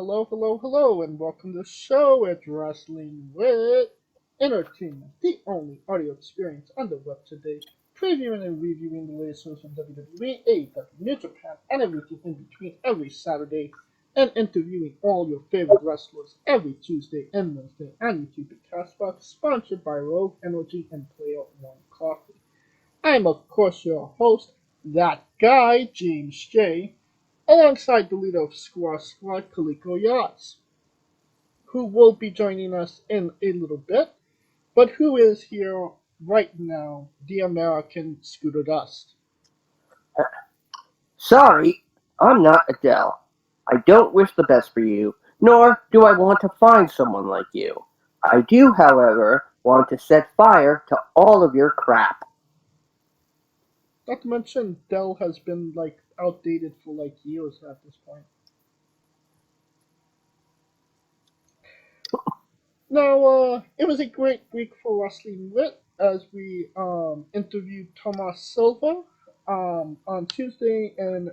Hello, and welcome to the show at Wrestling with Entertainment, the only audio experience on the web today, previewing and reviewing the latest shows from WWE, AEW, New Japan, and everything in between every Saturday, and interviewing all your favorite wrestlers every Tuesday and Wednesday on YouTube at Castbox, sponsored by Rogue Energy and Player One Coffee. I am, of course, your host, that guy, James J., alongside the leader of Squad, Kaliko Yas, who will be joining us in a little bit, but who is here right now, the American Scooter Dust. Sorry, I'm not Adele. I don't wish the best for you, nor do I want to find someone like you. I do, however, want to set fire to all of your crap. Not to mention, Dell has been outdated for years at this point. Now, it was a great week for Wrestling Wit as we interviewed Tomas Silva on Tuesday and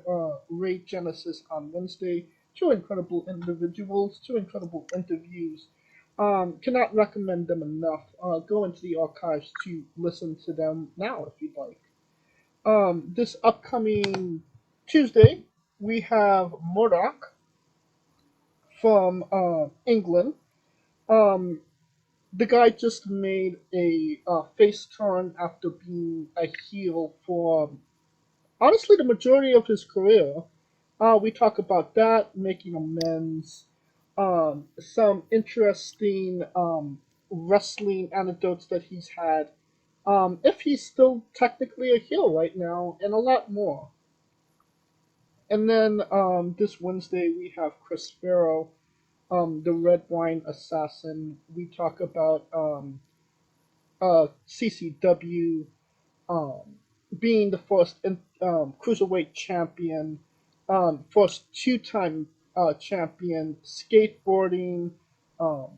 Ray Genesis on Wednesday. Two incredible individuals, two incredible interviews. Cannot recommend them enough. Go into the archives to listen to them now if you'd like. This upcoming Tuesday, we have Murdoch from England. Um, the guy just made a face turn after being a heel for honestly the majority of his career. We talk about that, making amends, some interesting wrestling anecdotes that he's had, if he's still technically a heel right now, and a lot more. And then this Wednesday we have Chris Farrow, the Red Wine Assassin. We talk about CCW um, being the first cruiserweight champion, first two-time champion, skateboarding, um,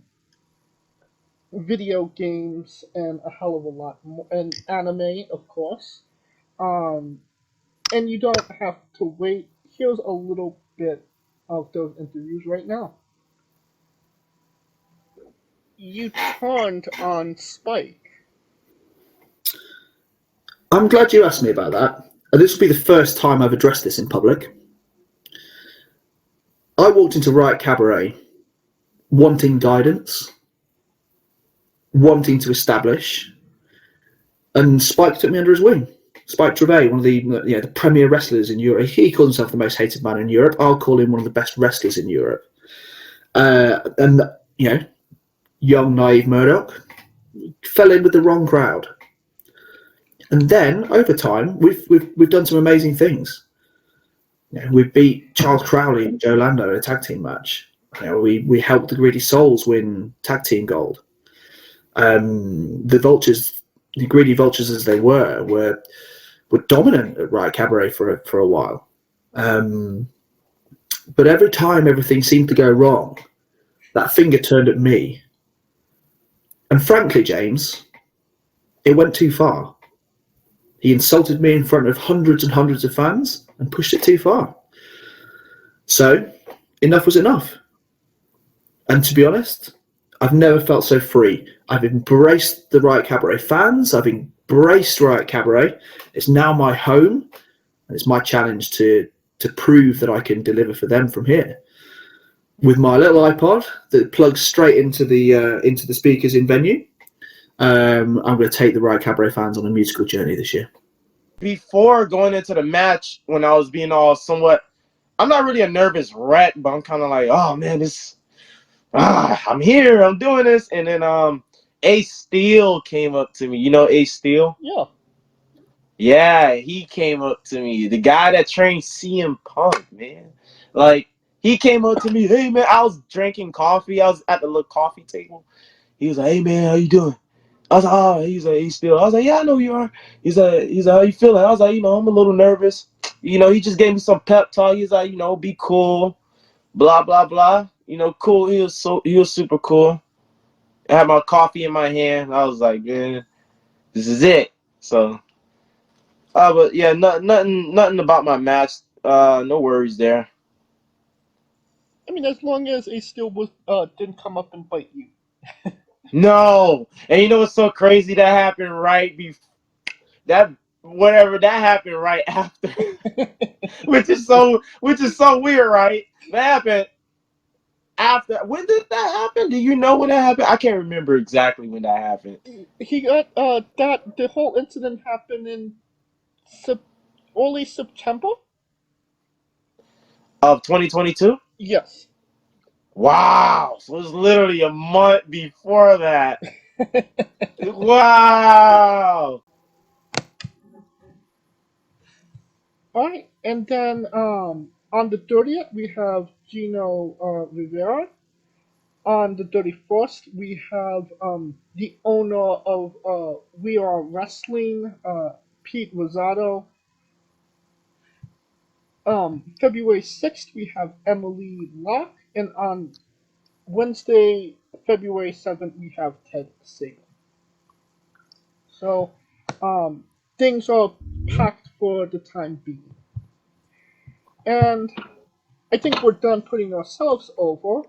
video games, and a hell of a lot more, and anime, of course. Um, and you don't have to wait. Here's a little bit of those interviews right now. You turned on Spike. I'm glad you asked me about that. This will be the first time I've addressed this in public. I walked into Riot Cabaret wanting guidance, wanting to establish, and Spike took me under his wing. Spike Trevay, one of the premier wrestlers in Europe. He calls himself the most hated man in Europe. I'll call him one of the best wrestlers in Europe. And young naive Murdoch fell in with the wrong crowd. And then over time, we've done some amazing things. We beat Charles Crowley and Joe Lando in a tag team match. We helped the Greedy Souls win tag team gold. The Vultures, the Greedy Vultures as they were dominant at Riot Cabaret for a while. But every time everything seemed to go wrong, that finger turned at me. And frankly, James, it went too far. He insulted me in front of hundreds and hundreds of fans and pushed it too far. So, enough was enough. And to be honest, I've never felt so free. I've embraced the Riot Cabaret fans. I've embraced Riot Cabaret. It's now my home, and it's my challenge to prove that I can deliver for them from here. With my little iPod that plugs straight into the speakers in venue, I'm going to take the Riot Cabaret fans on a musical journey this year. Before going into the match, when I was being all somewhat, I'm not really a nervous wreck, but I'm kind of like, oh man, I'm here, I'm doing this. And then Ace Steel came up to me. You know Ace Steel? Yeah. Yeah, he came up to me. The guy that trained CM Punk, man. He came up to me, hey man, I was drinking coffee. I was at the little coffee table. He was like, hey man, how you doing? I was like, oh, he's like, Ace Steel. I was like, yeah, I know you are. He's like, how you feeling? I was like, I'm a little nervous. He just gave me some pep talk. He's like, be cool, blah, blah, blah. Cool. He was super cool. I had my coffee in my hand. I was like, man, this is it. So, but yeah, nothing about my match. No worries there. I mean, as long as it still was didn't come up and bite you. No, and you know what's so crazy? That happened right before that. Whatever that happened right after, which is so weird, right? That happened after. When did that happen? Do you know when that happened? I can't remember exactly when that happened. He got that the whole incident happened in sep- early September. Of 2022. Yes. Wow, so it was literally a month before that. Wow. All right, and then on the 30th we have Gino Rivera. On the 31st we have the owner of We Are Wrestling, Pete Rosado. February 6th we have Emily Locke, and on Wednesday, February 7th, we have Ted Saban. So, things are packed for the time being. And I think we're done putting ourselves over.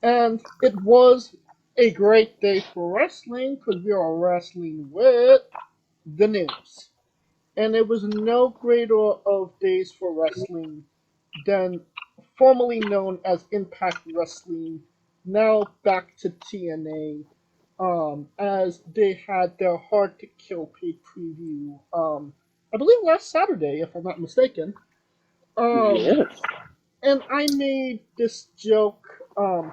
And it was a great day for wrestling because we are wrestling with the news. And it was no greater of days for wrestling than formerly known as Impact Wrestling, now back to TNA, as they had their Hard to Kill paid preview, I believe last Saturday, if I'm not mistaken. Um, Yes. and I made this joke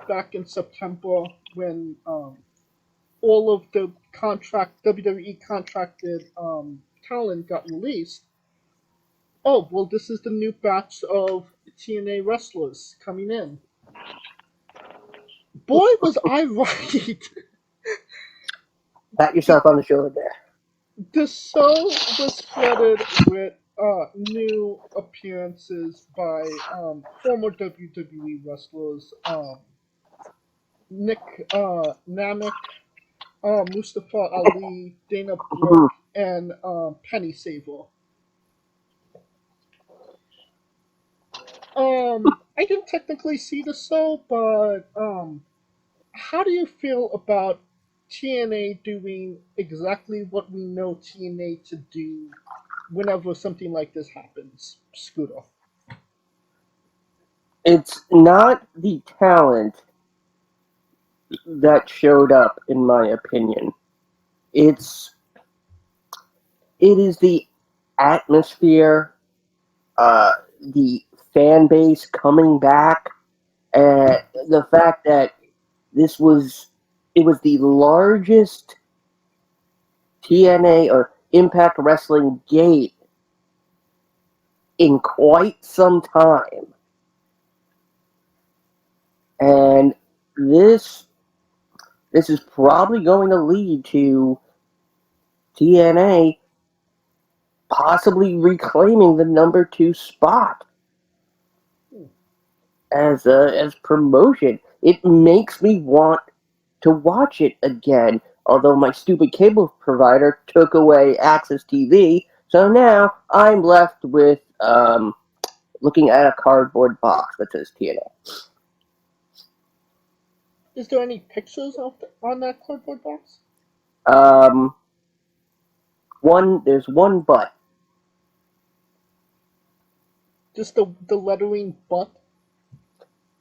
back in September when all of the WWE contracted talent got released. Oh, well, this is the new batch of TNA wrestlers coming in. Boy, was I right! Pat yourself on the shoulder there. The show was flooded with new appearances by former WWE wrestlers, Nick Namek, Mustafa Ali, Dana Brooke, and Penny Saver. I didn't technically see the show, but how do you feel about TNA doing exactly what we know TNA to do whenever something like this happens, Scooter? It's not the talent that showed up, in my opinion. It's it is the atmosphere, the fan base coming back, and the fact that this was it was the largest TNA or Impact Wrestling gate in quite some time. And this this is probably going to lead to TNA possibly reclaiming the number 2 spot as promotion. It makes me want to watch it again. Although my stupid cable provider took away Access TV, so now I'm left with looking at a cardboard box that says TNA. Is there any pictures on that cardboard box? Um, there's one but. Just the lettering "but."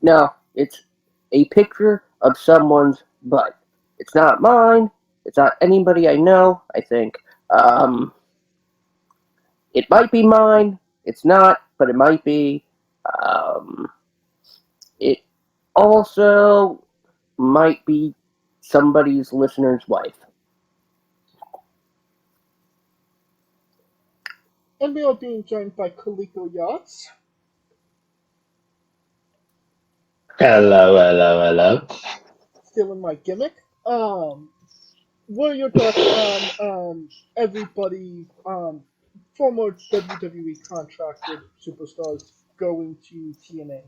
No, it's a picture of someone's butt. It's not mine. It's not anybody I know, I think. It might be mine. It's not, but it might be. Um, it also might be somebody's listener's wife. And we are being joined by Coleco Yachts, Hello, hello, hello. stealing my gimmick. What are your thoughts on everybody, former WWE contracted superstars going to TNA?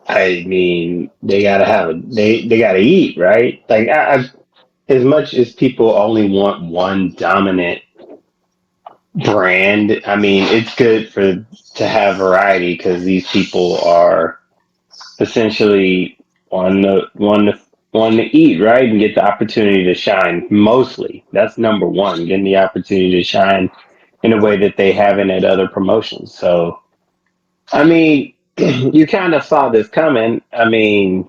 I mean, they gotta they gotta eat, right? Like, as much as people only want one dominant brand. I mean, it's good to have variety because these people are essentially want to eat, right, and get the opportunity to shine. Mostly, that's number one, getting the opportunity to shine in a way that they haven't at other promotions. So, I mean, you kind of saw this coming. I mean,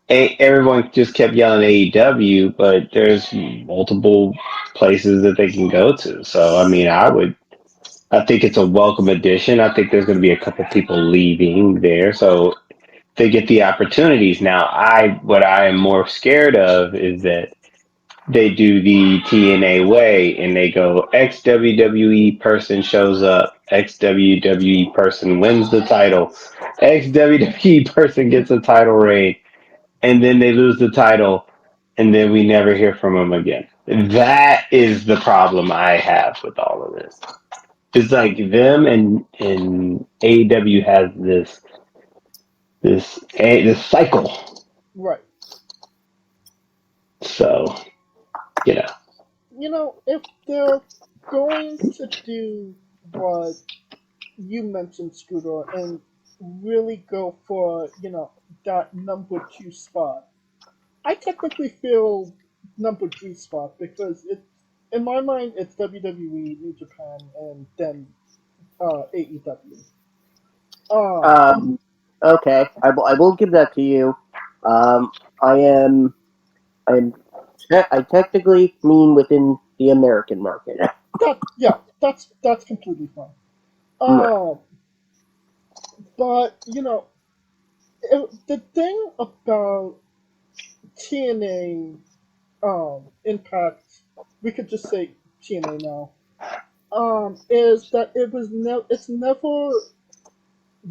everyone just kept yelling AEW, but there's multiple places that they can go to. So, I mean, I think it's a welcome addition. I think there's going to be a couple people leaving there, so they get the opportunities. Now, what I am more scared of is that they do the TNA way and they go ex WWE person shows up, ex WWE person wins the title, ex WWE person gets a title reign, and then they lose the title, and then we never hear from them again. That is the problem I have with all of this. It's like them and AEW has this cycle. Right. So you know, If they're going to do what you mentioned, Scooter, and really go for, that number two spot, I technically feel number three spot because in my mind, it's WWE, New Japan, and then AEW. Um, Okay, I will give that to you. Um, I am I technically mean within the American market. that's completely fine. Right. Um, but the thing about TNA Impact, we could just say TNA now, is that it's never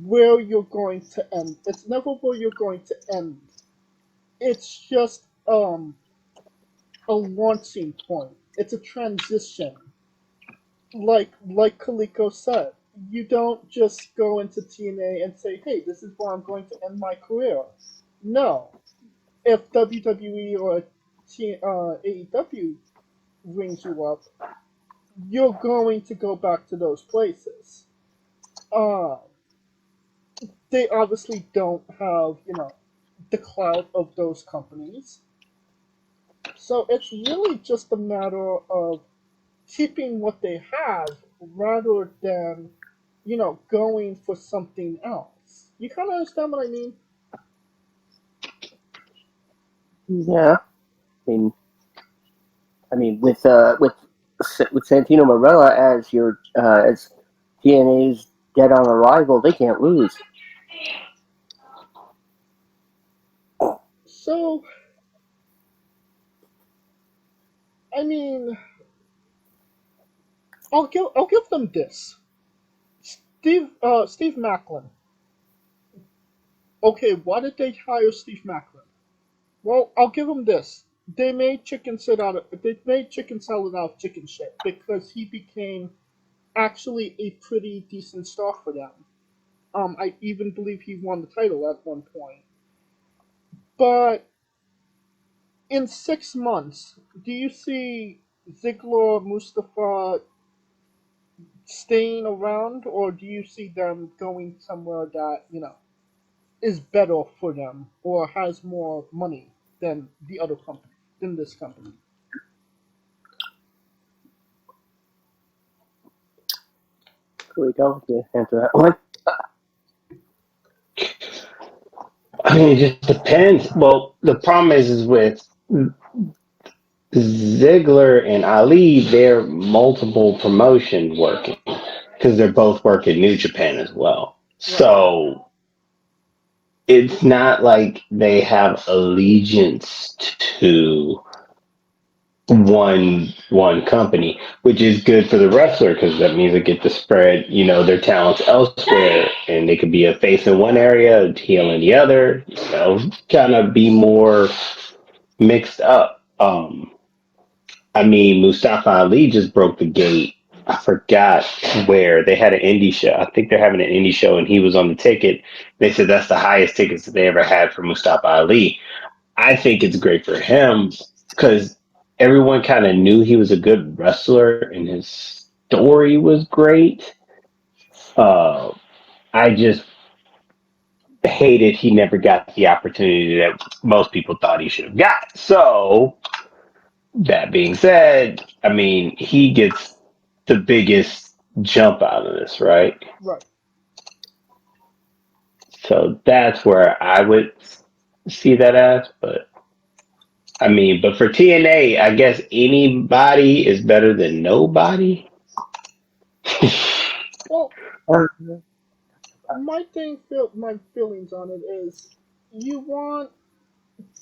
where you're going to end. It's never where you're going to end. It's just a launching point. It's a transition. Like Kaliko said, you don't just go into TNA and say, "Hey, this is where I'm going to end my career." No, if WWE or AEW rings you up, you're going to go back to those places. Uh, they obviously don't have, the clout of those companies. So it's really just a matter of keeping what they have rather than, going for something else. You kind of understand what I mean? Yeah. I mean, with Santino Marella as your as TNA's dead on arrival, they can't lose. So, I mean, I'll give them this. Steve Macklin. Okay, why did they hire Steve Macklin? Well, I'll give them this. They made chicken salad out of chicken shit because he became actually a pretty decent star for them. I even believe he won the title at one point. But in 6 months, do you see Ziggler, Mustafa staying around, or do you see them going somewhere that is better for them or has more money than the other company, than this company? Really don't answer that one. I mean, it just depends. Well, the problem is with Ziggler and Ali, they're multiple promotions working because they're both working New Japan as well. Right. So it's not like they have allegiance to one company, which is good for the wrestler because that means they get to spread, their talents elsewhere, and they could be a face in one area, a heel in the other, kind of be more mixed up. I mean, Mustafa Ali just broke the gate. I forgot where they had an indie show. I think they're having an indie show, and he was on the ticket. They said that's the highest tickets that they ever had for Mustafa Ali. I think it's great for him because everyone kind of knew he was a good wrestler in his story was great. I just hated he never got the opportunity that most people thought he should have got. So that being said, I mean, he gets the biggest jump out of this, right? Right. So that's where I would see that as. But I mean, but for TNA, I guess anybody is better than nobody. Well, Uh, my feelings on it is, you want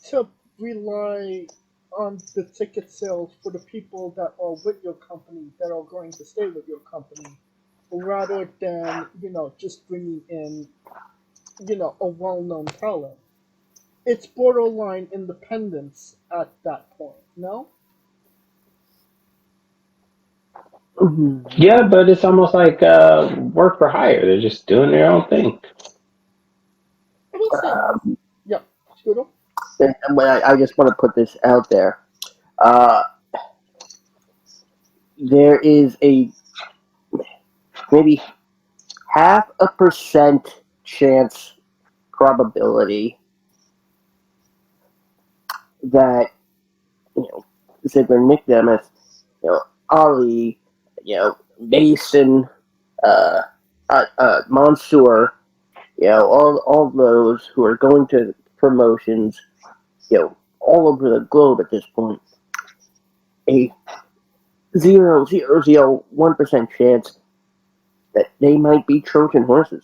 to rely on the ticket sales for the people that are with your company, that are going to stay with your company, rather than, just bringing in, a well-known talent. It's borderline independence at that point. No, Yeah, but it's almost like work for hire. They're just doing their own thing. I will say, yeah, Scooter. I just want to put this out there. Uh, there is a maybe 0.5% chance probability that Ziggler, Nick Nemeth, Ali, Mason, uh, Mansoor, all those who are going to promotions, all over the globe at this point, a 0.001% chance that they might be Trojan horses.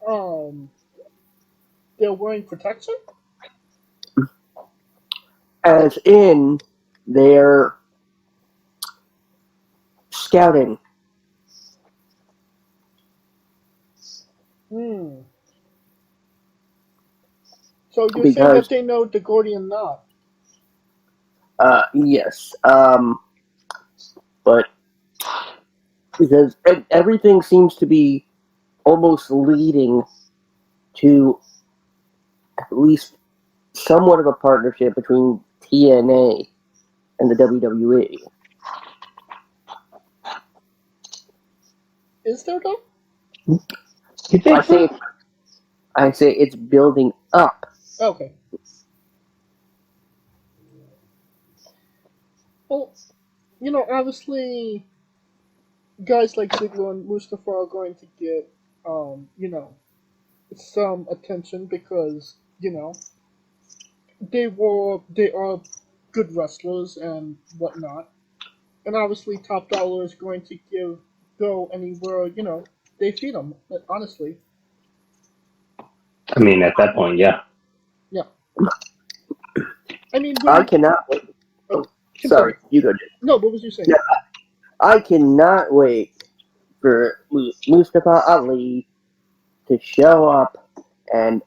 Um, they're wearing protection. As in, they're scouting. Hmm. So you're saying that Because, they know the Gordian knot? yes, but because everything seems to be almost leading to at least somewhat of a partnership between TNA and the WWE. Is there though? You think so? I say it's building up. Okay. Well, obviously, guys like Ziggler and Mustafa are going to get, some attention because they are good wrestlers and whatnot, and obviously Top Dollar is going to go anywhere they feed them. Honestly, I mean, at that point, yeah. yeah. I mean, I when cannot wait. oh, Oh, sorry, continue. you go, Jay. No, what was you saying? Yeah, I cannot wait for Mustafa Ali to show up, and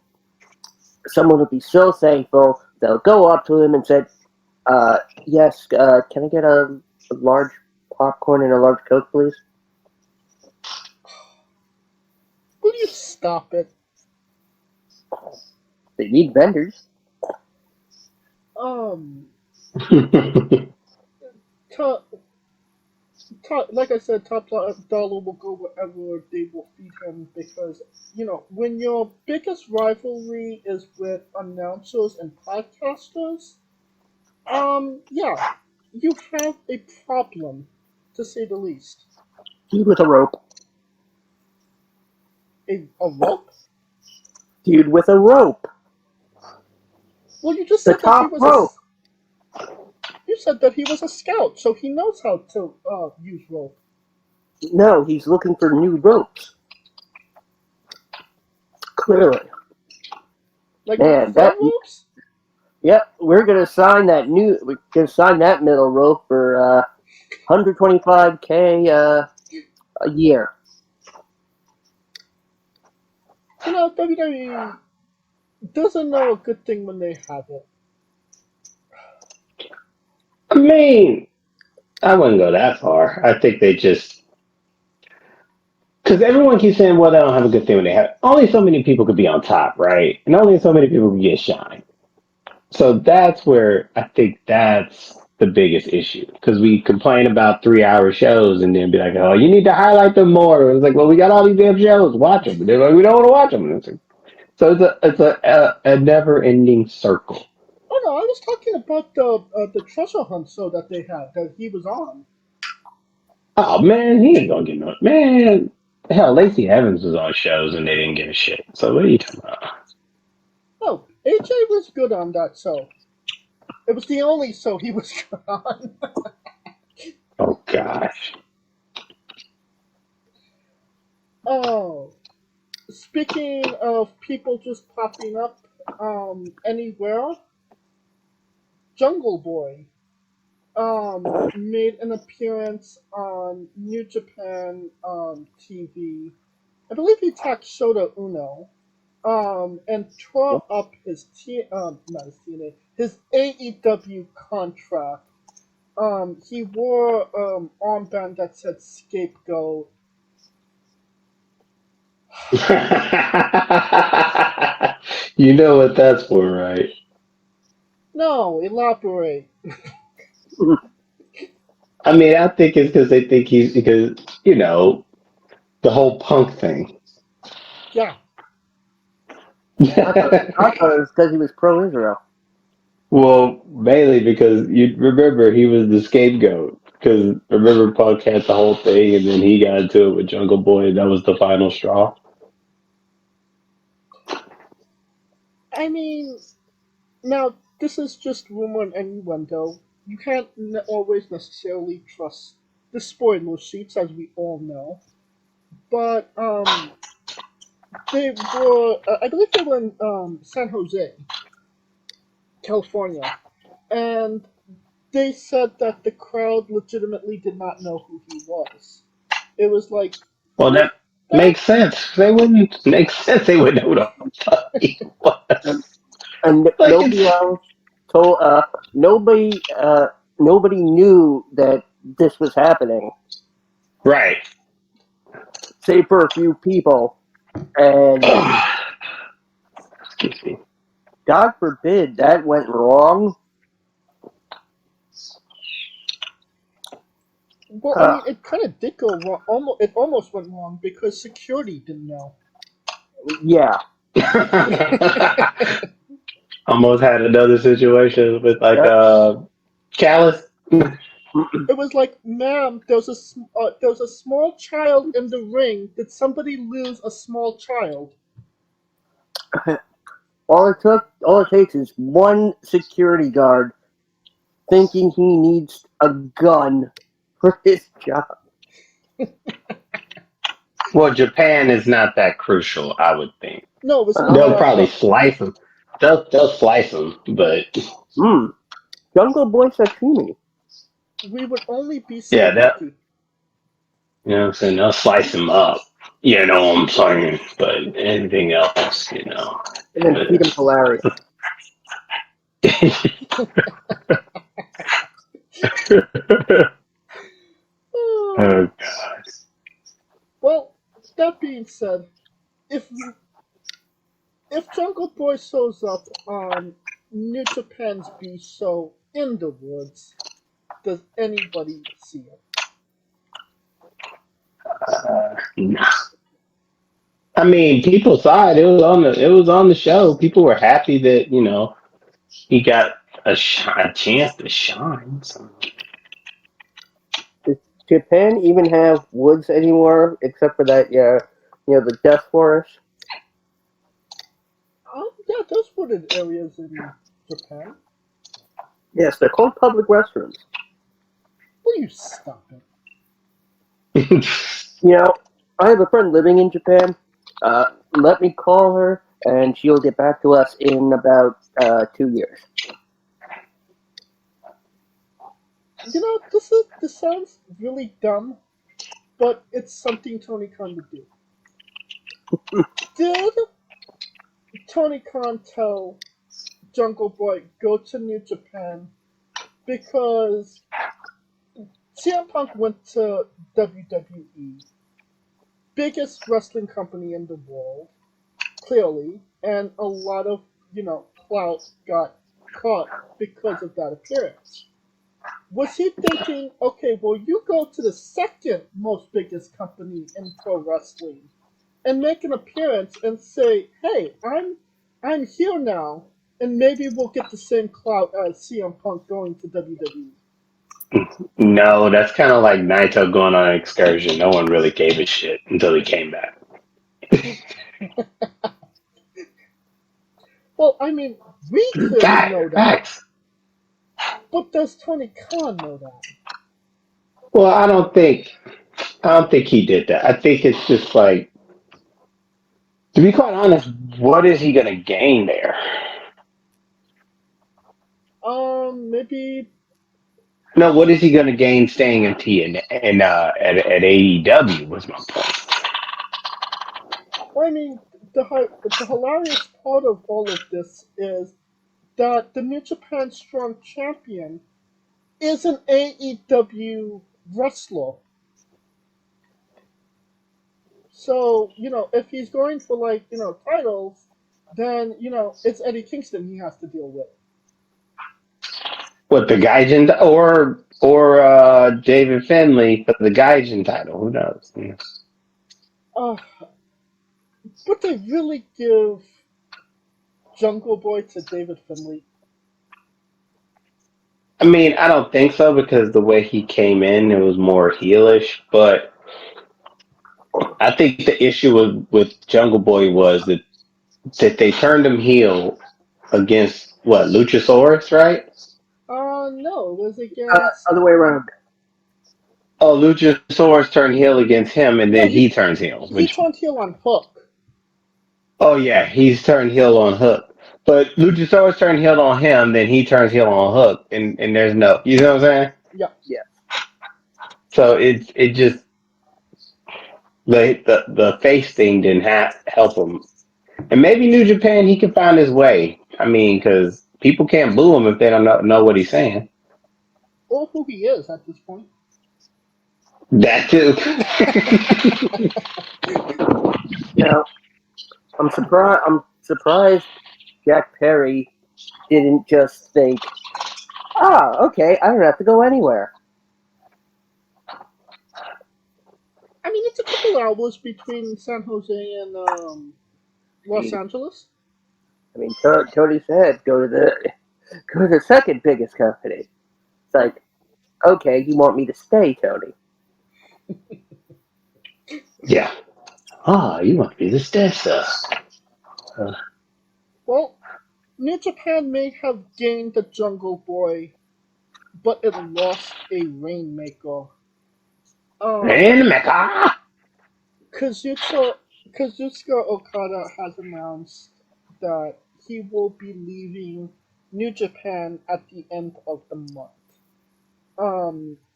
someone will be so thankful they'll go up to him and say, "Yes, can I get a large popcorn and a large Coke, please?" Will you stop it? They need vendors. Um, like I said, Top Dollar will go wherever they will feed him because when your biggest rivalry is with announcers and podcasters, yeah, you have a problem, to say the least. Dude with a rope. A rope? Dude with a rope. Well, you just The said that he top was rope. you said that he was a scout, so he knows how to use rope. No, he's looking for new ropes. Clearly. Like Man, firm ropes? yep, we're gonna sign that middle rope for 125K a year. WWE doesn't know a good thing when they have it. I mean, I wouldn't go that far. I think they just because everyone keeps saying, "Well, they don't have a good thing when they have." Only so many people could be on top, right? And only so many people can get shine. So that's where I think that's the biggest issue because we complain about 3 hour shows and then be like, oh, you need to highlight them more. It's like, well, we got all these damn shows, watch them. And they're like, we don't want to watch them. And it's like, so it's a never ending circle. Oh no, I was talking about the treasure hunt show that they had that he was on. Oh man, he ain't gonna get no man. Hell, Lacey Evans was on shows and they didn't give a shit. So what are you talking about? No, AJ was good on that show. It was the only show he was good on. Oh gosh. Oh, speaking of people just popping up anywhere, Jungle Boy made an appearance on New Japan TV. I believe he attacked Shota Uno. And tore up his not his TNA, his AEW contract. He wore armband that said scapegoat. You know what that's for, right? No, elaborate. I mean, I think it's because they think he's because the whole punk thing. Yeah. I thought it was because he was pro-Israel. Well, mainly because you remember he was the scapegoat. Because remember Punk had the whole thing, and then he got into it with Jungle Boy, and that was the final straw. I mean, now this is just rumor and innuendo. You can't always necessarily trust the spoiler sheets, as we all know. But they were, I believe they were in San Jose, California, and they said that the crowd legitimately did not know who he was. It was like, Well, who's that that? makes sense. They wouldn't make sense. They would know who the fuck he And, was. and Like nobody it's else told, nobody knew that this was happening, right. save for a few people. And Excuse me. God forbid that went wrong. Well, I Uh, mean, it kind of did go wrong. It almost went wrong because security didn't know. yeah. Almost had another situation with like Uh, Chalice. It was like, ma'am, there was a small child in the ring. Did somebody lose a small child? all it takes is one security guard thinking he needs a gun for his job. Well, Japan is not that crucial, I would think. No, it was not They'll Uh, that probably much. slice them. They'll slice them, but hmm. Jungle Boy sashimi. We would only be so yeah, that lucky. you know what I'm saying. They'll slice them up. You know what I'm saying? But anything else, And then feed him to Larry. Oh, Oh God. well, that being said, if if Jungle Boy shows up on New Japan's B show in the woods, does anybody see it? Nah. I mean, people saw it. It was on the show. People were happy that he got a chance to shine. So. Does Japan even have woods anymore, except for that, the Death Forest? Yeah, there's wooded areas in Japan. Yes, they're called public restrooms. Will you stop it? You know, I have a friend living in Japan. Let me call her, and she'll get back to us in about 2 years. This sounds really dumb, but it's something Tony Khan would do. Did Tony Khan tell Jungle Boy go to New Japan because CM Punk went to WWE, biggest wrestling company in the world, clearly, and a lot of clout got caught because of that appearance. Was he thinking, okay, well, you go to the second most biggest company in pro wrestling and make an appearance and say, "Hey, I'm here now, and maybe we'll get the same clout as CM Punk going to WWE." No, that's kind of like Naito going on an excursion. No one really gave a shit until he came back. Well, I mean, we clearly know that, Facts. but does Tony Khan know that? Well, I don't think he did that. I think it's just like, to be quite honest, what is he gonna gain there? Maybe. No, what is he gonna gain staying in T and at AEW was my point. Well, I mean, the hilarious part of all of this is that the New Japan Strong Champion is an AEW wrestler. So, if he's going for like, titles, then, it's Eddie Kingston he has to deal with. What the Gaijin or David Finlay for the Gaijin title? Who knows? Uh, but they really give Jungle Boy to David Finlay. I mean, I don't think so because the way he came in, it was more heelish. But I think the issue with Jungle Boy was that they turned him heel against what Luchasaurus, right? No, it was against. Other way around. Oh, Luchasaurus turned heel against him, and No, then he he turns heel. he Which, turned heel on Hook. oh yeah, he's turned heel on Hook. But Luchasaurus turned heel on him, then he turns heel on Hook, and there's no, you know what I'm saying? Yeah. Yeah. So it just the face thing didn't help him. And maybe New Japan, he can find his way. I mean, because people can't boo him if they don't know what he's saying. Or who he is at this point. That too. Now, I'm surprised Jack Perry didn't just think, okay, I don't have to go anywhere. I mean, it's a couple hours between San Jose and Los Angeles. I mean, Tony said go to the second biggest company. It's like, okay, you want me to stay, Tony? Yeah. You want to be the Stessa. Well, New Japan may have gained the Jungle Boy, but it lost a Rainmaker. Um, And Mecca. Kazuchika Okada has announced that he will be leaving New Japan at the end of the month.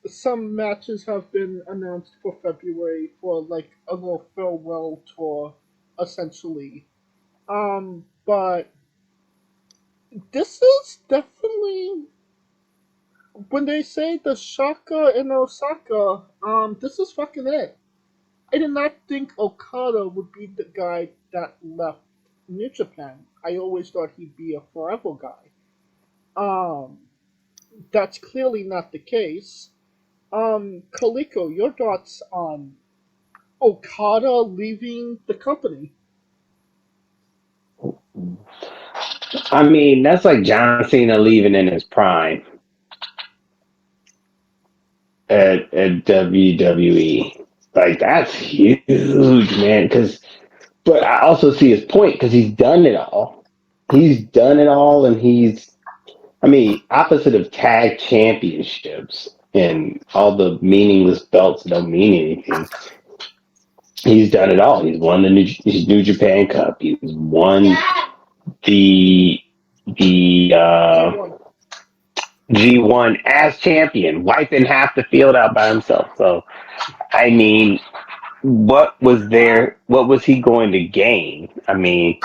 Some matches have been announced for February for like a little farewell tour, essentially. But this is definitely when they say the Shaka in Osaka. This is fucking it. I did not think Okada would be the guy that left New Japan. I always thought he'd be a forever guy. Um, that's clearly not the case. Kaliko, your thoughts on Okada leaving the company? I mean, that's like John Cena leaving in his prime at WWE. Like, that's huge, man. But I also see his point because he's done it all. He's done it all, and I mean, opposite of tag championships and all the meaningless belts that don't mean anything. He's done it all. He's won the New Japan Cup. He's won the the G1. G1 as champion, wiping half the field out by himself. So, I mean, what was there? What was he going to gain? I mean,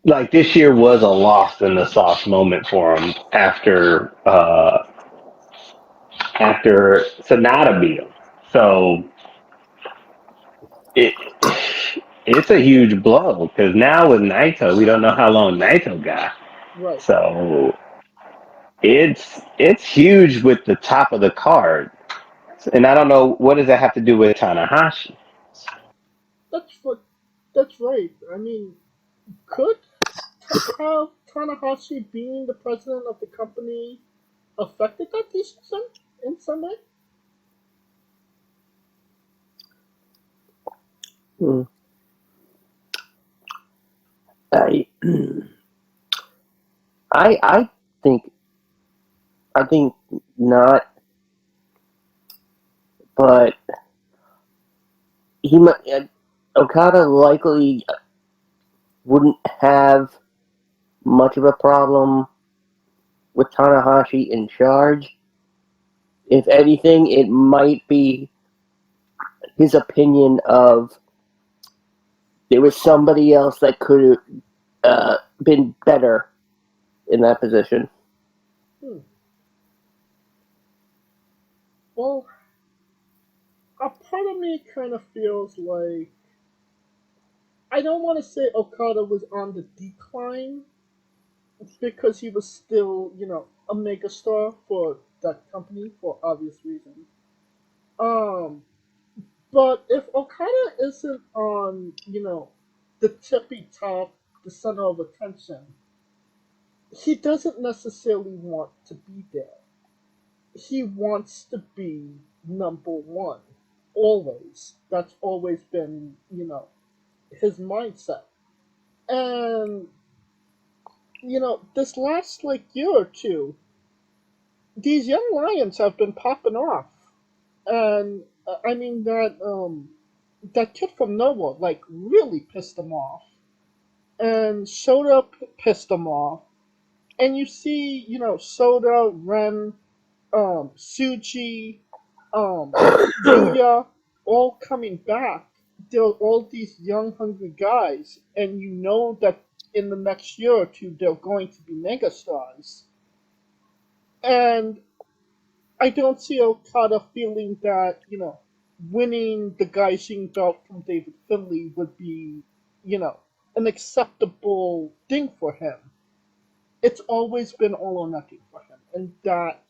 like this year was a lost in the sauce moment for him after Sonata beat him. So it it's a huge blow because now with Naito, we don't know how long Naito got. Right. So it's huge with the top of the card, and I don't know what does that have to do with Tanahashi. That's what. That's right. I mean, could have Tanahashi being the president of the company affected that decision in some way? Hmm. I, I think not, but he might. Okada likely wouldn't have much of a problem with Tanahashi in charge. If anything, it might be his opinion of there was somebody else that could have been better in that position. Hmm. Well, a part of me kind of feels like I don't want to say Okada was on the decline because he was still, a megastar for that company for obvious reasons. Um, but if Okada isn't on, the tippy top, the center of attention, he doesn't necessarily want to be there. He wants to be number one. Always. That's always been, his mindset. And, this last, year or two, these young lions have been popping off. And, I mean, that kid from Nova, really pissed him off. And Soda pissed him off. And you see, Soda, Ren, Suji, Yuya, all coming back. They're all these young, hungry guys, and you know that in the next year or two they're going to be megastars. And I don't see Okada feeling that, winning the Gaijin belt from David Finlay would be, an acceptable thing for him. It's always been all or nothing for him. And that,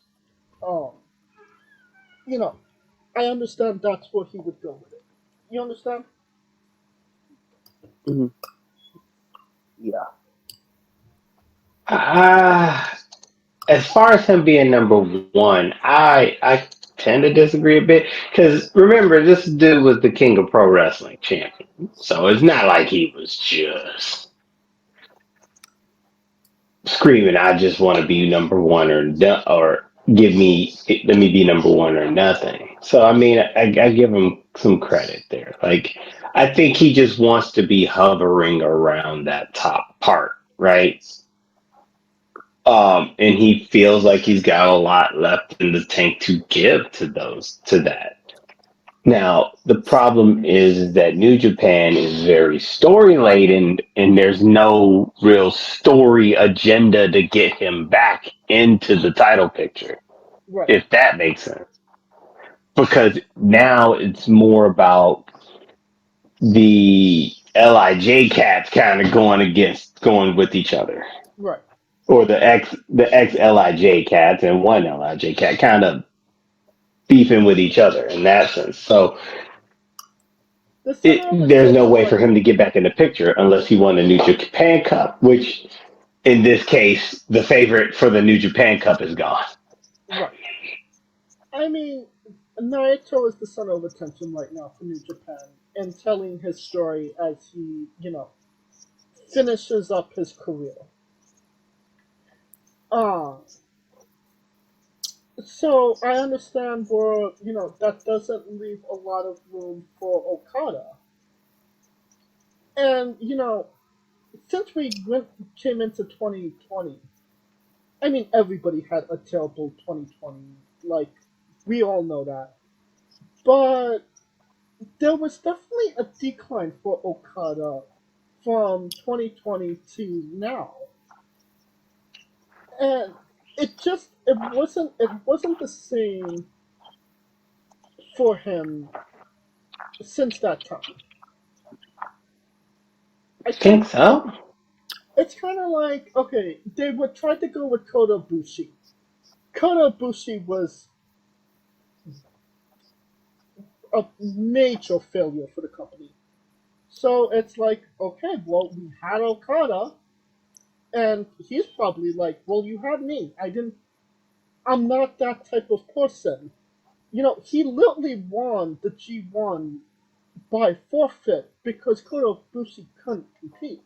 um, you know, I understand that's where he would go with it. You understand? Mhm. Yeah. Uh, as far as him being number one, I tend to disagree a bit because remember this dude was the king of pro wrestling champion, so it's not like he was just screaming, "I just want to be number one or give me let me be number one or nothing." So I mean, I give him some credit there. Like I think he just wants to be hovering around that top part, right? And he feels like he's got a lot left in the tank to give to that. Now, the problem is that New Japan is very story laden and there's no real story agenda to get him back into the title picture, Right, if that makes sense. Because now it's more about the LIJ cats kind of going with each other. right. Or the ex LIJ cats and one LIJ cat kind of beefing with each other in that sense. So The center of there's no attention way for right him to now. get back in the picture unless he won the New Japan Cup, which in this case, the favorite for the New Japan Cup is gone. Right. I mean, Naito is the center of attention right now for New Japan and telling his story as he, finishes up his career. Uh, so I understand where, that doesn't leave a lot of room for Okada. And, since came into 2020, I mean, everybody had a terrible 2020. Like, we all know that. But there was definitely a decline for Okada from 2020 to now. And it wasn't the same for him since that time. I kind Think of so? It's kind of like, okay, they would try to go with Kota Bushi. Kota Ibushi was a major failure for the company. So it's like, okay, well, we had Okada, and he's probably like, well, you had me. I'm not that type of person. He literally won the G1 by forfeit because Kota Ibushi couldn't compete.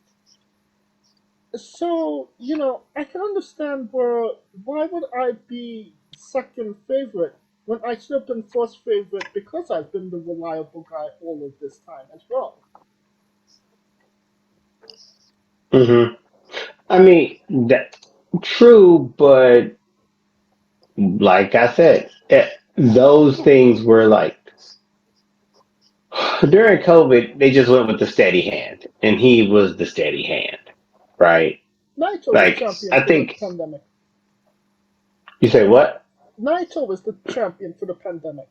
So, I can understand why would I be second favorite when I should have been first favorite because I've been the reliable guy all of this time as well. Hmm. I mean, that true, but like I said, those things were like during COVID, they just went with the steady hand, and he was the steady hand, right? Naito was Like champion I for the think pandemic. you say what? Naito was the champion for the pandemic.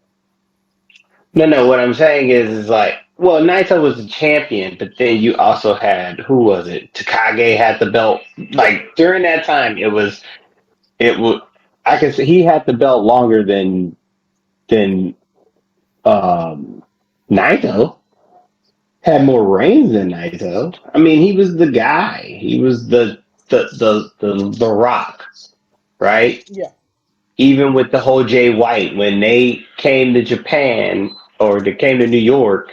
No, no. What I'm saying is like, well, Naito was the champion, but then you also had who was it? Takage had the belt. Yeah, Like during that time, it was. I can say he had the belt longer than um, Naito. Had more reigns than Naito. I mean, he was the guy. He was the Rock, right? yeah, Even with the whole Jay White, when they came to Japan or they came to New York,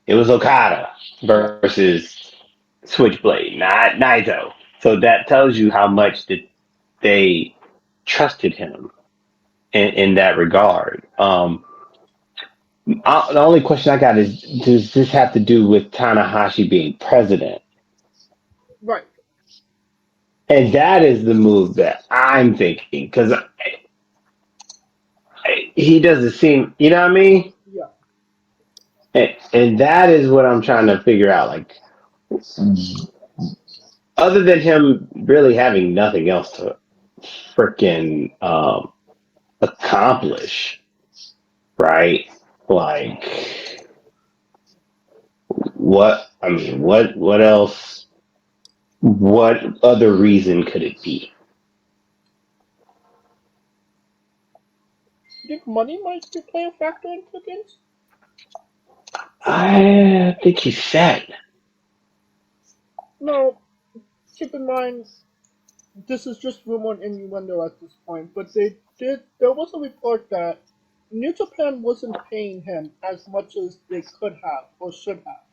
it was Okada yeah. versus Switchblade, not Naito. So that tells you how much that they trusted him in that regard. The only question I got is, does this have to do with Tanahashi being president? Right. And that is the move that I'm thinking because he doesn't seem, you know what I mean? Yeah. And that is what I'm trying to figure out. Like, other than him really having nothing else to freaking accomplish, right? Like, what? I mean, what else? What other reason could it be? You think money might play a factor into things? I think he's set. No. Keep in mind, this is just rumor and innuendo at this point, but there was a report that New Japan wasn't paying him as much as they could have or should have.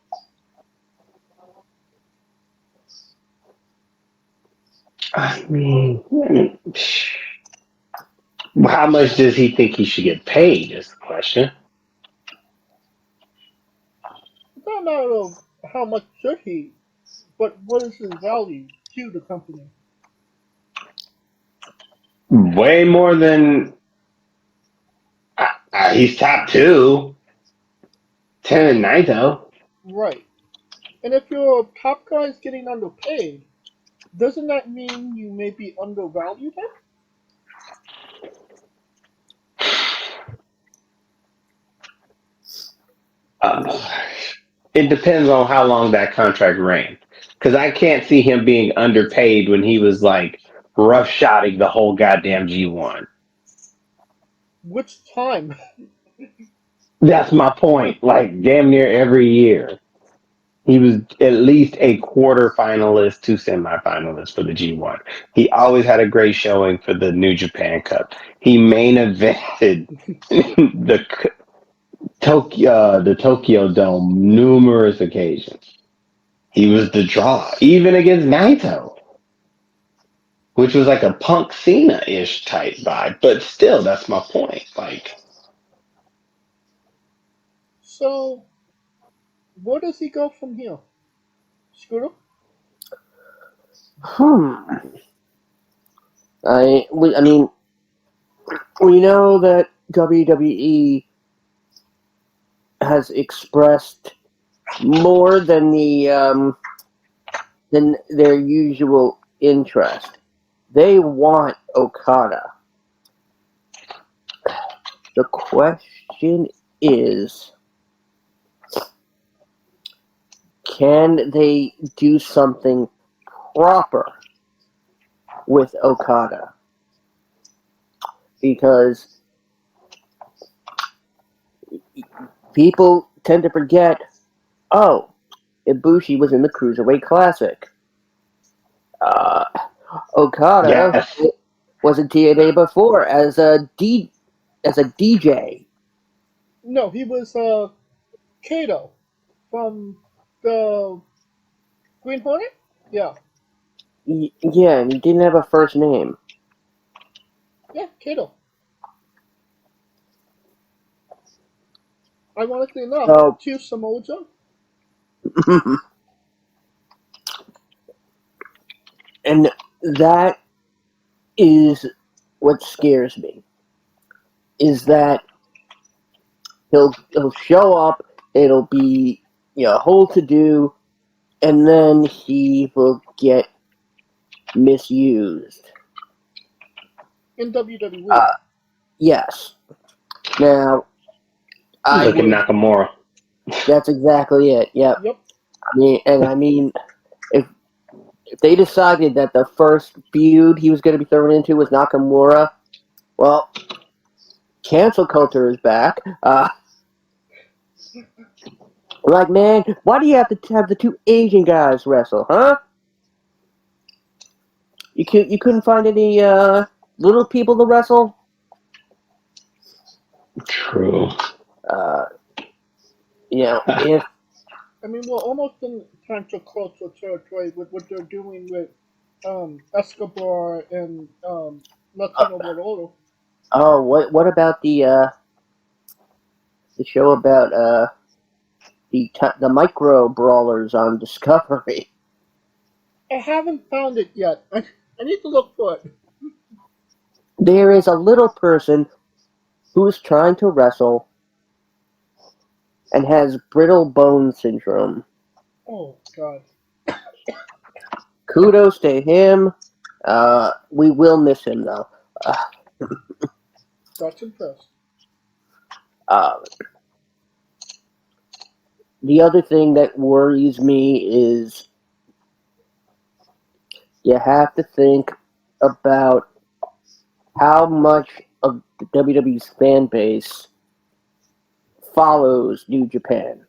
I mean, how much does he think he should get paid? Is the question. It's not a matter of how much should he, but what is his value to the company. Way more than he's top two. 10 and Naito. Right. And if your top guy is getting underpaid, doesn't that mean you may be undervalued him? Uh, it depends on how long that contract ran. Because I can't see him being underpaid when he was like rough shotting the whole goddamn G1. Which time? That's my point. Like damn near every year. He was at least a quarter finalist to semifinalist for the G1. He always had a great showing for the New Japan Cup. He main evented the Tokyo Dome numerous occasions. He was the draw, even against Naito, which was like a Punk Cena ish type vibe. But still, that's my point. Like, So, where does he go from here? Scooter? Hmm. I mean, we know that WWE has expressed more than their usual interest. They want Okada. The question is, can they do something proper with Okada? because people tend to forget, oh, Ibushi was in the Cruiserweight Classic. Okada Yes. was in TNA before as a DJ. No, he was Kato from the Green Hornet. Yeah, Yeah, and he didn't have a first name. yeah, Kato. Ironically enough, So, to Samoa Joe. and that is what scares me. Is that he'll show up, it'll be a whole to do, and then he will get misused. In WWE. Uh, yes. Now, I Look at would. Nakamura. That's exactly it. Yep. Yep. I mean, if they decided that the first feud he was going to be thrown into was Nakamura, well, cancel culture is back. Like, man, why do you have to have the two Asian guys wrestle, huh? You couldn't find any little people to wrestle. True. If I mean, we're almost in cancel culture territory with what they're doing with Escobar and Latino World. what about the show about the micro brawlers on Discovery? I haven't found it yet. I need to look for it. There is a little person who is trying to wrestle and has brittle bone syndrome. Oh God. Kudos to him. We will miss him though. That's impressed. Uh, the other thing that worries me is you have to think about how much of the WWE's fan base follows New Japan.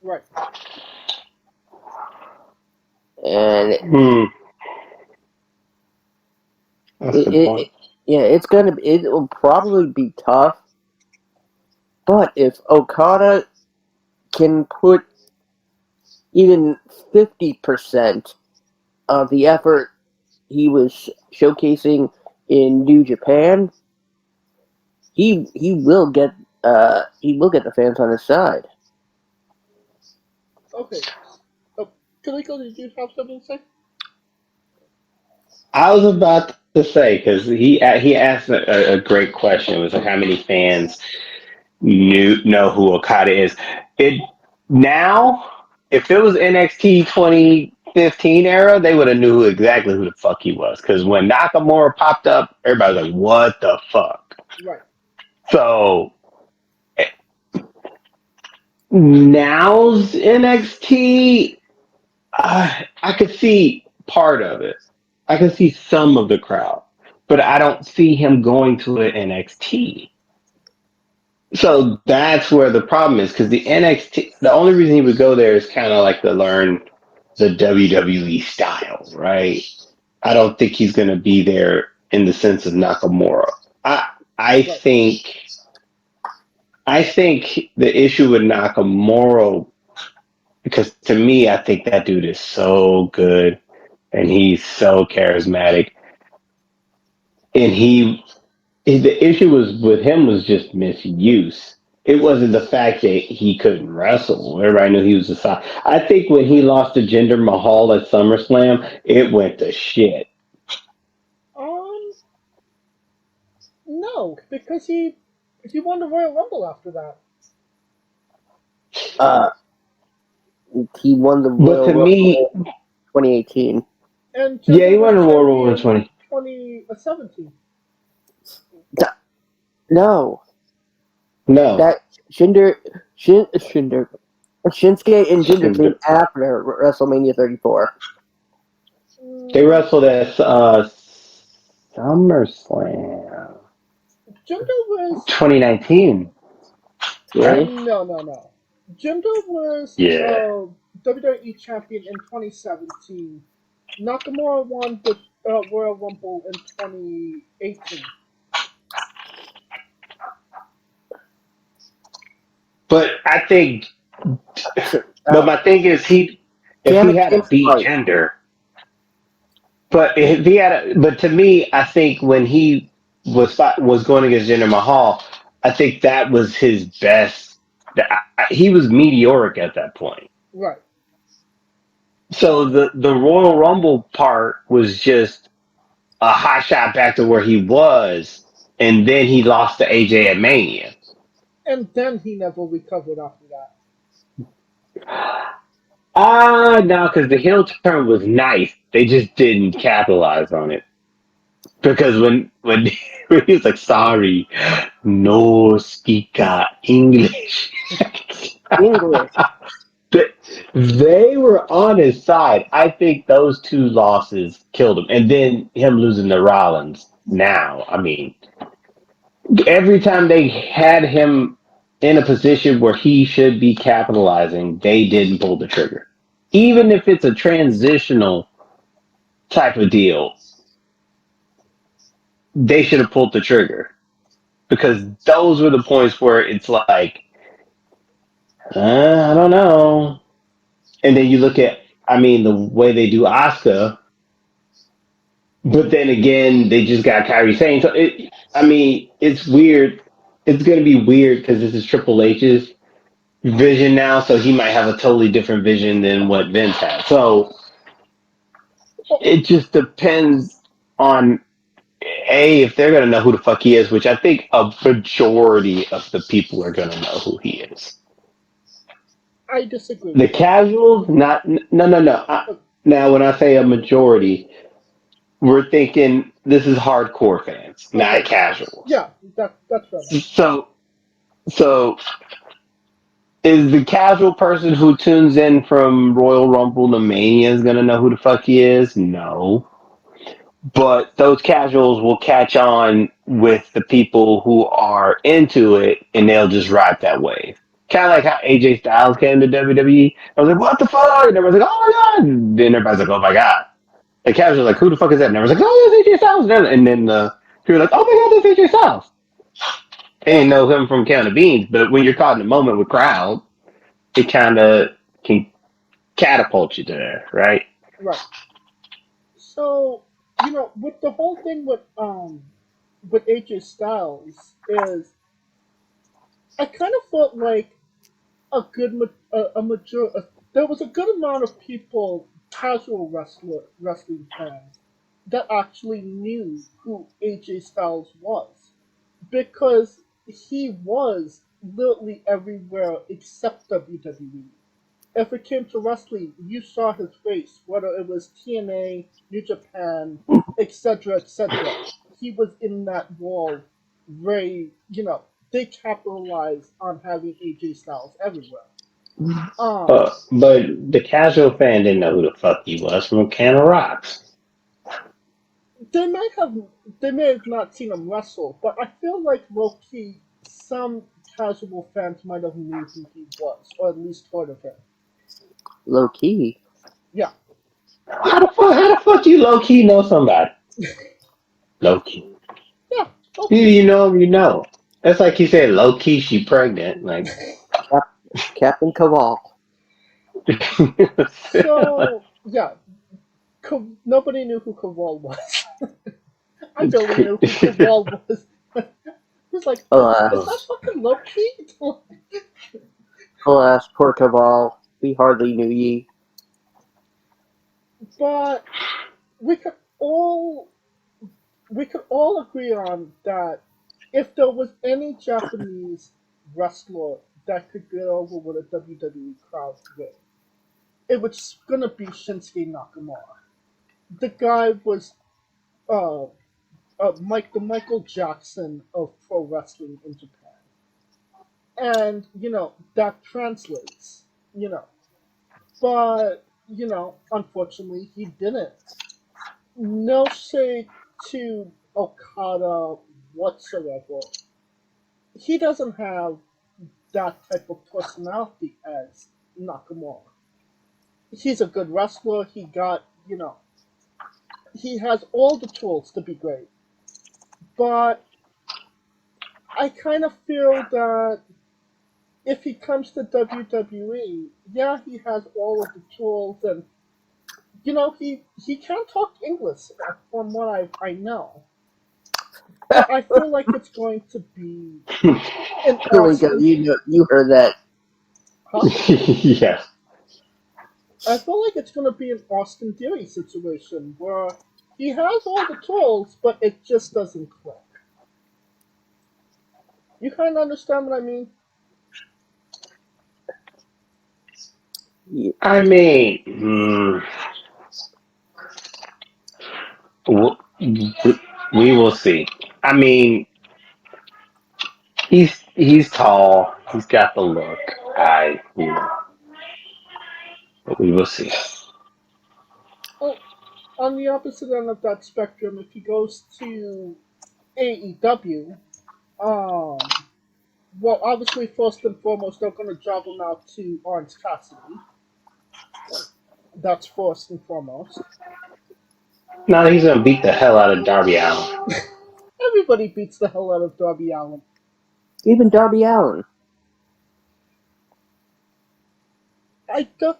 Right. And That's a good point. it will probably be tough. But if Okada can put even 50% of the effort he was showcasing in New Japan, he will get the fans on his side. Okay. Oh, Kaliko, did you have something to say? I was about to say because he asked a great question. It was like how many fans know who Okada is. It now, if it was NXT 2015 era, they would have knew exactly who the fuck he was. Because when Nakamura popped up, everybody was like, "What the fuck?" Right. So now's NXT, I could see part of it. I can see some of the crowd, but I don't see him going to an NXT. So that's where the problem is because the NXT, the only reason he would go there is kind of like to learn the WWE style, right? I don't think he's going to be there in the sense of Nakamura. I I Right. think I think the issue with Nakamura, because to me, I think that dude is so good and he's so charismatic, and the issue was with him was just misuse. It wasn't the fact that he couldn't wrestle. Everybody knew he was a side. I think when he lost to Jinder Mahal at SummerSlam, it went to shit. Um, no, because he won the Royal Rumble after that. Uh, he won the But Royal to me, Rumble 2018. And yeah, Jinder he won was the Royal Rumble in champion 20. 2017. No, No, that Shinsuke and Jinder came Jinder. after WrestleMania 34. They Mm, wrestled at SummerSlam. Jinder was 2019. Right? no. Jinder was Yeah. WWE champion in 2017. Nakamura won the Royal Rumble in 2018. But I think, but Uh, my thing is, if he damn it, had a Vince beat White. gender, but if he had but to me, I think when he was going against Jinder Mahal, I think that was his best. He was meteoric at that point. Right. So the Royal Rumble part was just a hot shot back to where he was, and then he lost to AJ at Mania. And then he never recovered after that. No, because the heel turn was nice. They just didn't capitalize on it. Because when when he was like, "Sorry, no speak English," English. Th- they were on his side. I think those two losses killed him, and then him losing to Rollins. Now, I mean, every time they had him in a position where he should be capitalizing, they didn't pull the trigger. Even if it's a transitional type of deal, they should have pulled the trigger because those were the points where it's like, I don't know. And then you look at, I mean, the way they do Asuka, but then again, they just got Kyrie Sane. So I mean, it's weird. It's going to be weird because this is Triple H's vision now, so he might have a totally different vision than what Vince had. So Oh, it just depends on if they're gonna know who the fuck he is, which I think a majority of the people are gonna know who he is. I disagree The with that. casuals, not no. Uh, Now, when I say a majority, we're thinking this is hardcore fans, not okay. casuals. Yeah, that's fair enough. So, so is the casual person who tunes in from Royal Rumble to Mania is gonna know who the fuck he is? No. But those casuals will catch on with the people who are into it and they'll just ride that wave. Kind of like how AJ Styles came to WWE. I was like, what the fuck? And everyone's like, oh my god. And then everybody's like, oh my god. The casuals are like, who the fuck is that? And everyone's like, oh, that's AJ Styles. And then the people are like, oh my god, that's AJ Styles. They Well, didn't know him from Can of Beans, but when you're caught in a moment with crowd, it kind of can catapult you there, right? right. So, with the whole thing with AJ Styles is I kind of felt like a mature there was a good amount of people, casual wrestling fans, that actually knew who AJ Styles was because he was literally everywhere except WWE. If it came to wrestling, you saw his face, whether it was TNA, New Japan, etc., etc. He was in that world. They capitalized on having AJ Styles everywhere. Um, But the casual fan didn't know who the fuck he was from a can of rocks. they might have, they may have not seen him wrestle, but I feel like low key, some casual fans might have knew who he was, or at least heard of him. Low key. Yeah, How the fuck you low key know somebody? Low key. yeah, low You, key. you know him, you know. That's like he said, low key she pregnant. Like Cap- Captain Caval. So yeah, nobody knew who Kaval was. I barely knew who Kaval was. It was like, is that Alas. fucking Loki? Alas, poor Caval. We hardly knew ye. But we could all we could all agree on that if there was any Japanese wrestler that could get over with a WWE crowd with, it was gonna be Shinsuke Nakamura. The guy was uh, the Michael Jackson of pro wrestling in Japan, and that translates. But unfortunately, he didn't. No shade to Okada whatsoever. he doesn't have that type of personality as Nakamura. He's a good wrestler. He has all the tools to be great. But I kind of feel that if he comes to WWE, yeah, he has all of the tools, and he can talk English from what I know. But I feel like it's going to be an Here we go. Austin, You heard that. huh? Yes. I feel like it's going to be an Austin Theory situation where he has all the tools, but it just doesn't click. You kind of understand what I mean? I mean, w- we will see. I mean, he's tall. He's got the look. But we will see. Well, on the opposite end of that spectrum, if he goes to AEW, well, obviously, first and foremost, they're going to job him out to Orange Cassidy. That's first and foremost. No, he's gonna beat the hell out of Darby Allin. Everybody beats the hell out of Darby Allin. Even Darby Allin. I don't.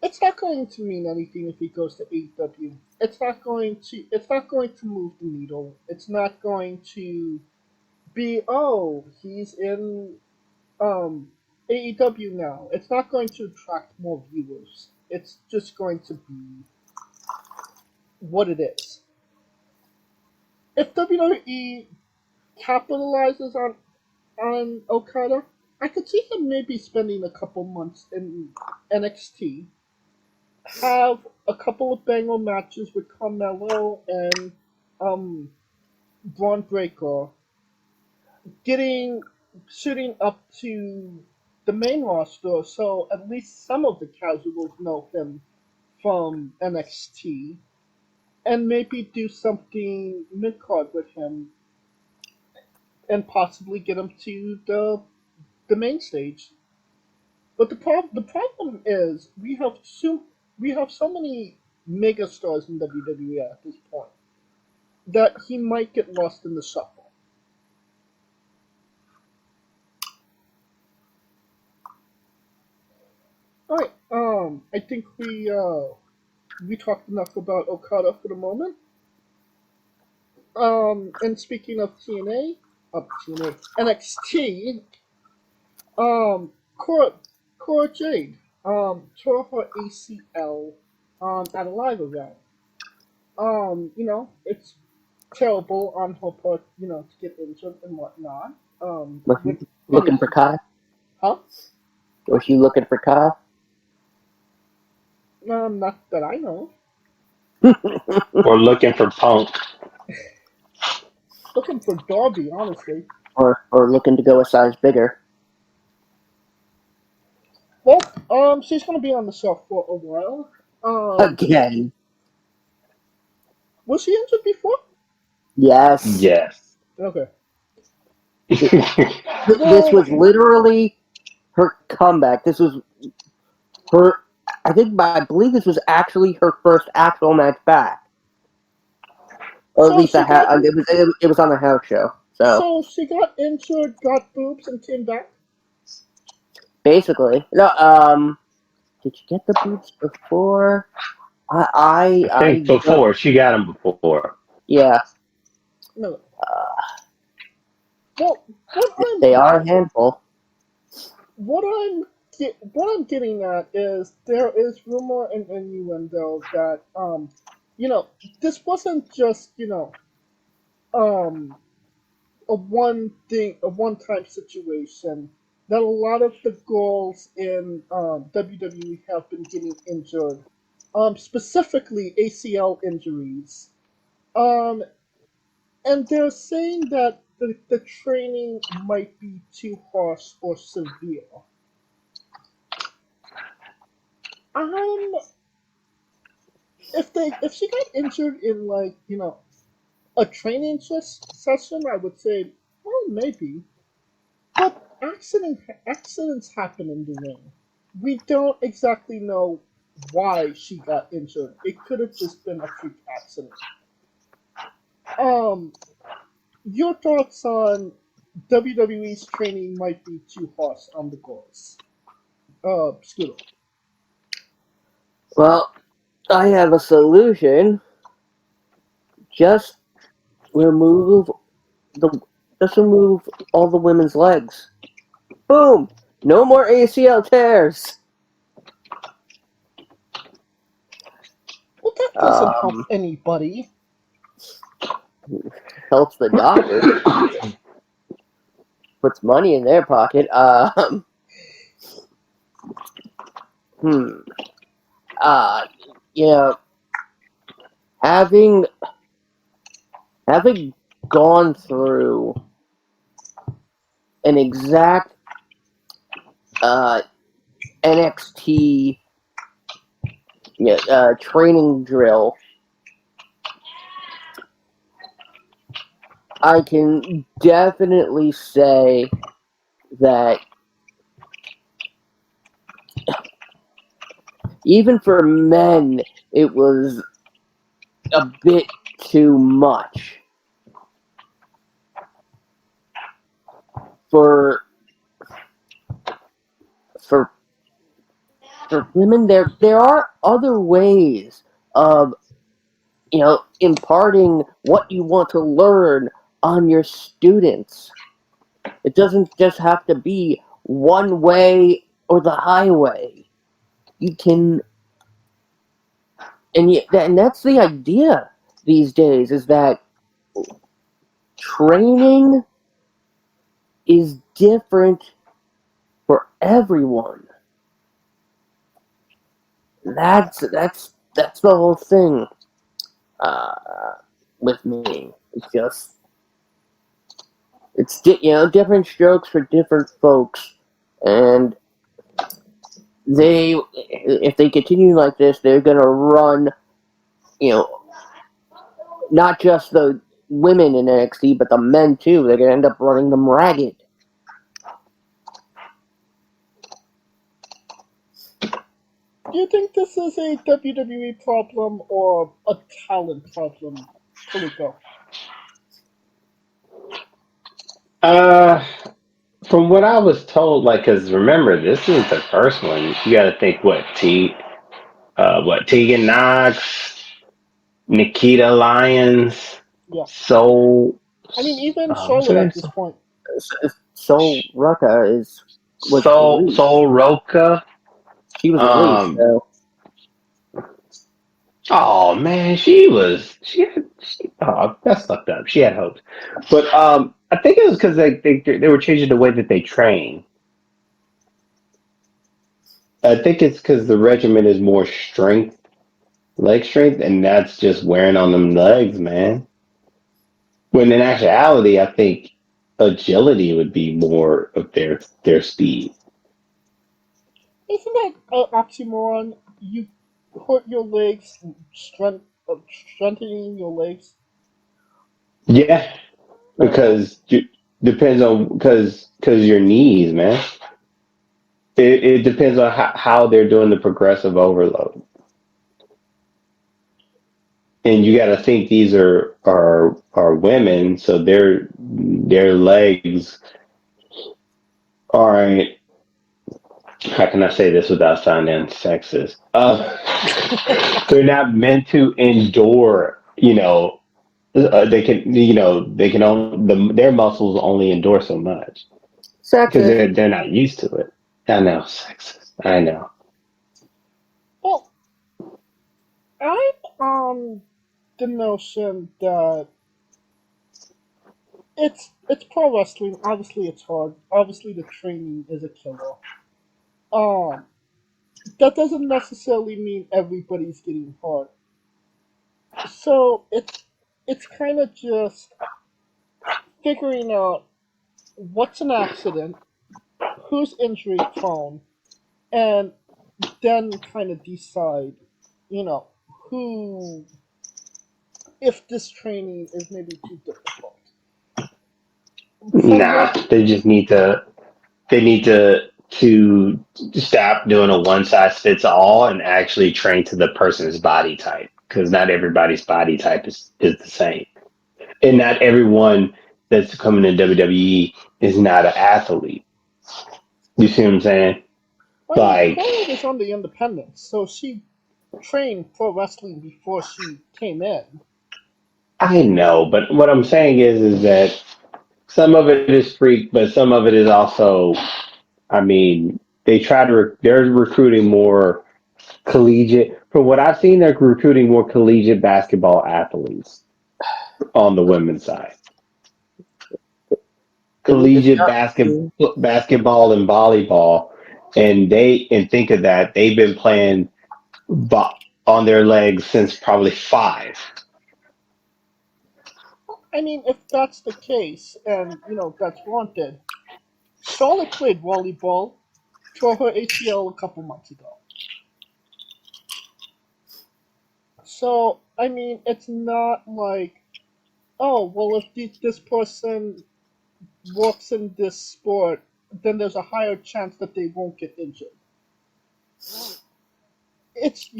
It's not going to mean anything if he goes to AEW. It's not going to. It's not going to move the needle. It's not going to be. Oh, he's in AEW now. It's not going to attract more viewers. It's just going to be what it is. If WWE capitalizes on Okada, I could see him maybe spending a couple months in NXT, have a couple of banger matches with Carmelo and um Braun Breaker, getting shooting up to the main roster, so at least some of the casuals know him from NXT, and maybe do something mid card with him, and possibly get him to the main stage. But the problem is we have so many megastars in WWE at this point that he might get lost in the shuffle. All right. I think we talked enough about Okada for the moment. And speaking of TNA, NXT, Cora Jade, tore her ACL, at a live event. It's terrible on her part, to get injured and whatnot. Was With he any, looking for Kai? huh? Was she looking for Kai? Not that I know. We're looking for Punk. Looking for Darby, honestly. or looking to go a size bigger? Well, she's gonna be on the shelf for a while. Um, Again. was she injured before? Yes. Yes. Okay. This Well, was literally her comeback. This was her. I believe this was actually her first actual match back, or at so least she got it was on the house show. So so she got injured, got boobs, and came back. basically, no. Did you get the boots before? I think I don't. before she got him before. Yeah, No. Well, what I'm they are a handful. what I'm what I'm getting at is there is rumor and innuendo that this wasn't just um a one time situation. That a lot of the girls in WWE have been getting injured, specifically ACL injuries. Um, and they're saying that the training might be too harsh or severe. Um, if she got injured in like a training session, I would say, well, maybe. But accidents happen in the ring. We don't exactly know why she got injured. It could have just been a freak accident. Um, your thoughts on WWE's training might be too harsh on the girls. Scooter. Well, I have a solution. Just remove the just remove all the women's legs. Boom! No more ACL tears. Well, that doesn't help Um, anybody. Helps the doctor. Puts money in their pocket. Hmm. Uh, you know, having having gone through an exact uh, NXT training drill, I can definitely say that even for men, it was a bit too much. For for for women, there are other ways of imparting what you want to learn on your students. It doesn't just have to be one way or the highway. You can, and that's the idea these days, is that training is different for everyone. That's the whole thing with me. It's different strokes for different folks, and if they continue like this, they're gonna run, you know, not just the women in NXT, but the men too. They're gonna end up running them ragged. Do you think this is a WWE problem or a talent problem, Kaliko? Uh, from what I was told, like, cause remember, this is the first one. You got to think what Tegan Knox, Nikita Lyons, Yeah. Soul, I mean, even what's her Charlotte name? at this point. So Ruka was released. Soul Roka. She was released, Um, so oh man, oh, that's fucked up. She had hopes, but I think it was because they were changing the way that they train. I think it's because the regimen is more leg strength, and that's just wearing on them legs, man. When in actuality, I think agility would be more of their speed. Isn't that an oxymoron? You put your legs, strengthening your legs. Yeah, Uh, because depends on because your knees, man. It depends on how they're doing the progressive overload, and you got to think these are women, so their legs aren't. How can I say this without sounding sexist? They're not meant to endure. They can only their muscles only endure so much because sexist. they're not used to it. I know, sexist. I know. well, I'm on the notion that it's pro wrestling. Obviously, it's hard. Obviously, the training is a killer. Um, that doesn't necessarily mean everybody's getting hurt. So it's kind of just figuring out what's an accident, who's injury prone, and then kind of decide, you know, who, if this training is maybe too difficult. From Nah, what they just need to. They need to stop doing a one size fits all and actually train to the person's body type because not everybody's body type is the same, and not everyone that's coming to WWE is not an athlete. You see what I'm saying? I mean, Like, Cora was on the independents, so she trained pro wrestling before she came in. I know, but what I'm saying is that some of it is freak, but some of it is also. I mean, they try to. They're recruiting more collegiate. From what I've seen, they're recruiting more collegiate basketball athletes on the women's side. They need to Collegiate start. basketball and volleyball, and think of that they've been playing on their legs since probably five. I mean, if that's the case, and that's wanted, Charlotte played volleyball, tore her ACL a couple months ago. So I mean, it's not like, oh well, if this person works in this sport, then there's a higher chance that they won't get injured. It's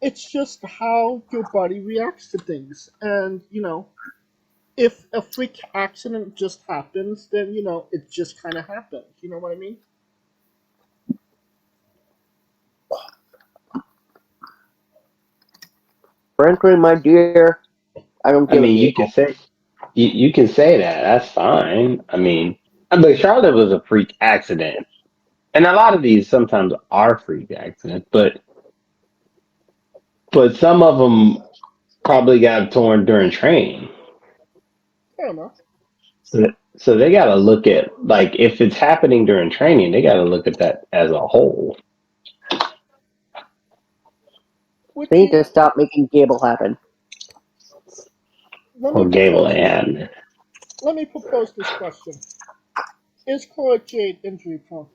it's just how your body reacts to things, and if a freak accident just happens, then it just kind of happens. You know what I mean? Frankly, my dear, I don't I give a mean, you can giggle. say you can say that. That's fine. I mean, but Charlotte was a freak accident, and a lot of these sometimes are freak accidents, but some of them probably got torn during training. I don't know. So they got to look at like if it's happening during training, they got to look at that as a whole. Would They need to you stop making Gable happen. let me Or Gable propose this? and Let me propose this question: is Cora Jade injury prone?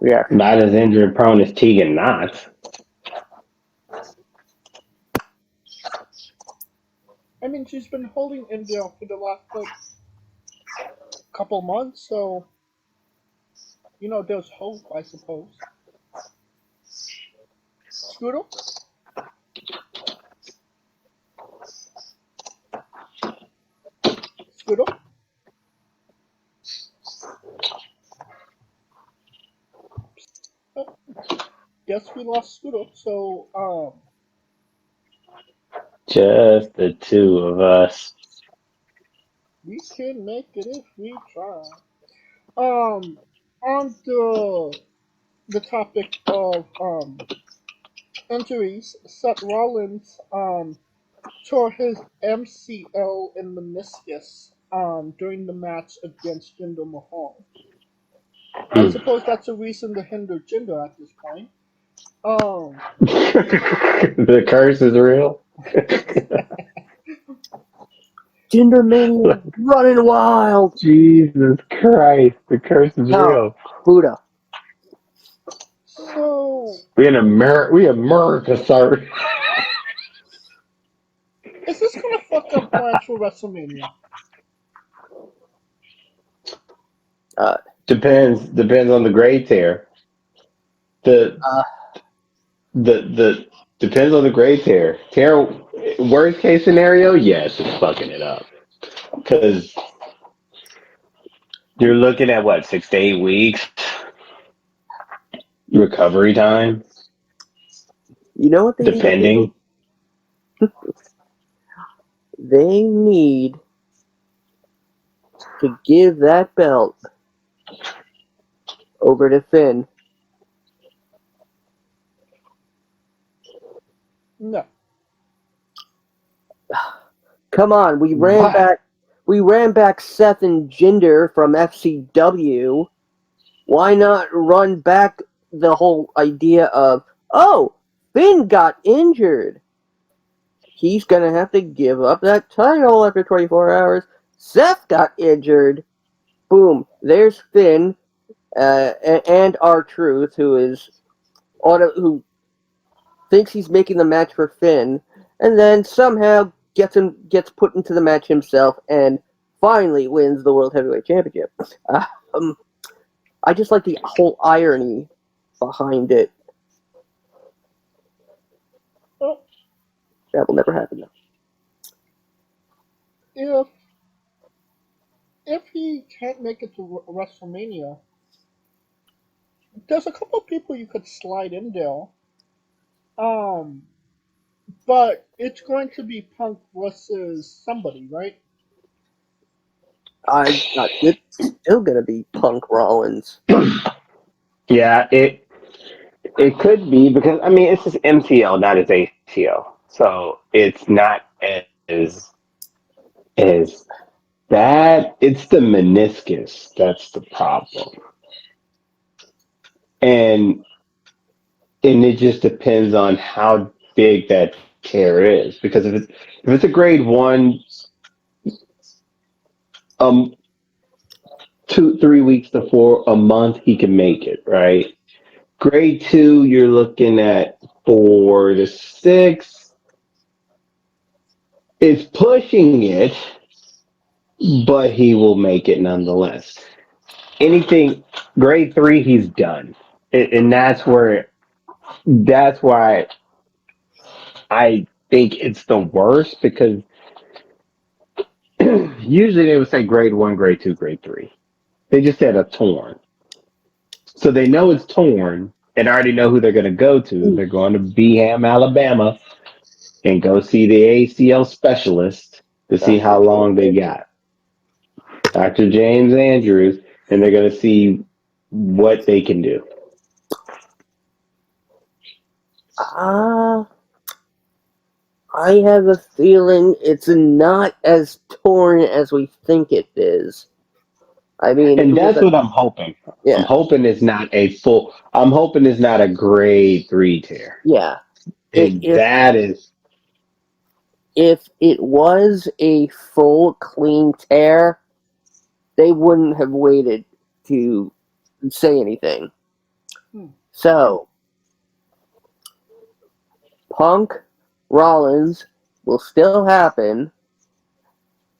Yeah. not as injury prone as Tegan Knox. I mean, she's been holding India for the last couple months, so there's hope, I suppose. Scooter, Scooter. Oh, guess we lost Scooter. So Just the two of us. we can make it if we try. Um, on the topic of injuries, Seth Rollins tore his MCL and meniscus during the match against Jinder Mahal. I suppose that's a reason to hinder Jinder at this point. Um, The curse is real. Jinder Mania running wild. Jesus Christ, the curse is Now, real. Buddha. so We America, sir. is this gonna fuck up plans for WrestleMania? Uh, Depends on the grade tier. The uh, the depends on the grade tier. Worst case scenario, yes, it's fucking it up because you're looking at what 6 to 8 weeks recovery time, you know what they need to do? depending. They need to give that belt over to Finn. No. Come on, What? we ran back Seth and Jinder from FCW. Why not run back the whole idea of, oh, Finn got injured. He's gonna have to give up that title after 24 hours. Seth got injured. Boom, there's Finn, and R-Truth, who thinks he's making the match for Finn, and then somehow gets put into the match himself and finally wins the World Heavyweight Championship. I just like the whole irony behind it. Well, That will never happen, though. if he can't make it to WrestleMania, there's a couple of people you could slide in there. But it's going to be Punk versus somebody, right? It's still gonna be Punk Rollins. Yeah, it could be because I mean it's just MCL, not as ACL, so it's not as bad. It's the meniscus that's the problem, and it just depends on how big that tear is. Because if it's a grade one, um, 2 3 weeks to a month, he can make it right. Grade two, you're looking at 4 to 6. It's pushing it, but he will make it nonetheless. Anything grade three, he's done, and that's why I think it's the worst because usually they would say grade one, grade two, grade three. They just said a torn, so they know it's torn and already know who they're going to go to. They're going to Beham, Alabama, and go see the ACL specialist to see how long they got. Dr. James Andrews, and they're going to see what they can do. I have a feeling it's not as torn as we think it is. I mean, And that's what I'm hoping. Yeah. I'm hoping it's not I'm hoping it's not a grade 3 tear. Yeah. And that is. If it was a full clean tear, they wouldn't have waited to say anything. So, Punk Rollins will still happen,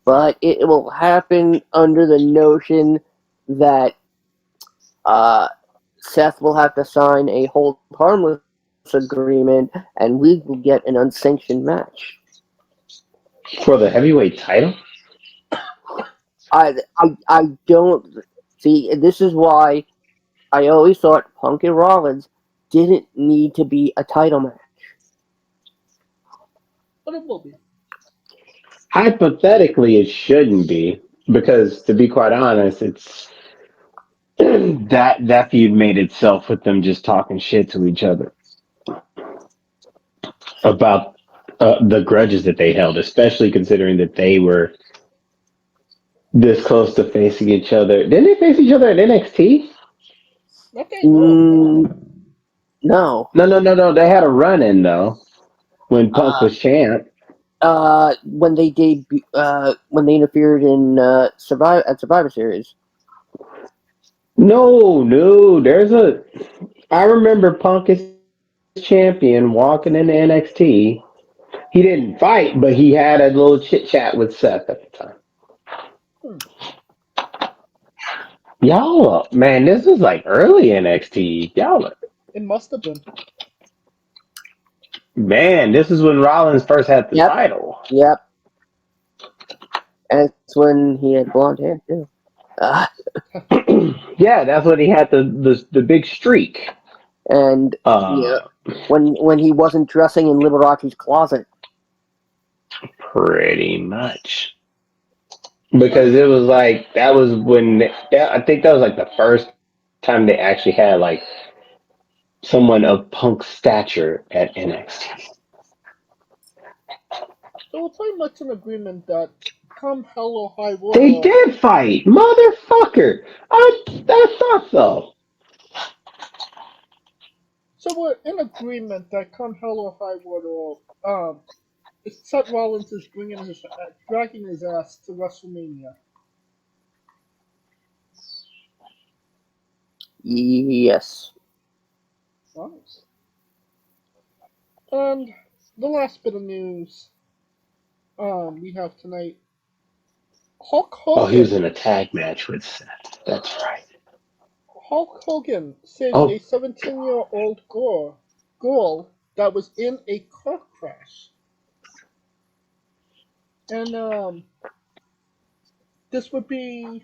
but it will happen under the notion that Seth will have to sign a hold harmless agreement, and we will get an unsanctioned match For the heavyweight title? I don't see. This is why I always thought Punk and Rollins didn't need to be a title match. But it will be. Hypothetically, it shouldn't be because, to be quite honest, it's that feud made itself with them just talking shit to each other about the grudges that they held, especially considering that they were this close to facing each other. Didn't they face each other at NXT? No. No. They had a run in though when Punk was champ. When they when they interfered in Survivor Series. No. I remember Punk as champion walking into NXT. He didn't fight, but he had a little chit chat with Seth at the time. Y'all, man, this was like early NXT. It must have been. Man, this is when Rollins first had the title. Yep. And it's when he had blonde hair too. Yeah, that's when he had the big streak. And when he wasn't dressing in Liberace's closet. Pretty much. Because it was like that was when I think that was like the first time they actually had like someone of Punk's stature at NXT. They were pretty much in agreement that come hell or high water. They did fight, motherfucker. I thought so. So we're in agreement that come hell or high water, Seth Rollins is dragging his ass to WrestleMania. Yes. Nice. And the last bit of news. we have tonight Hulk Oh, he was Hogan. in a tag match with Seth. That's right. Hulk Hogan saved a Oh, 17-year-old girl that was in a car crash. And this would be,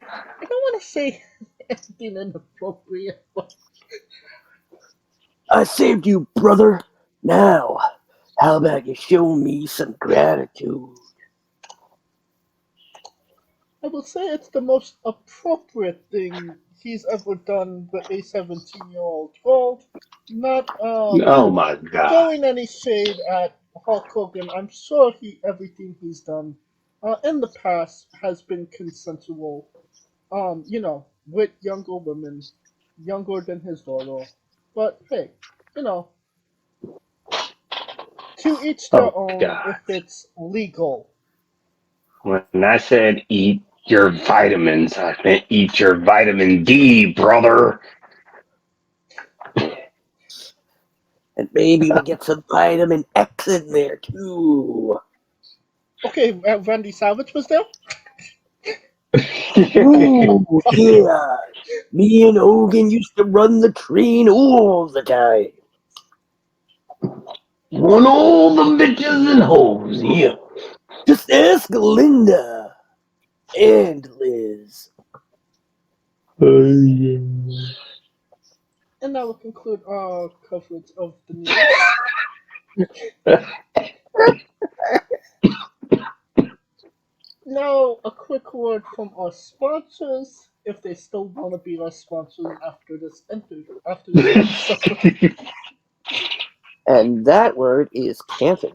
I don't want to say anything inappropriate, but I saved you, brother. Now, how about you show me some gratitude? I will say it's the most appropriate thing he's ever done with a 17-year-old girl. Not oh my God. throwing any shade at Hulk Hogan. I'm sure everything he's done in the past has been consensual. With younger women, younger than his daughter. But hey, you know, to each their Oh own God. if it's legal. When I said eat your vitamins, I meant eat your vitamin D, brother. And maybe we'll get some vitamin X in there too. Okay, Randy Savage was there. Ooh, yeah. Me and Hogan used to run the train all the time. Want all the bitches and hoes, yeah. Just ask Linda and Liz. And that will conclude our coverage of the news. Now, a quick word from our sponsors, if they still want to be our sponsors after this episode. And that word is camping.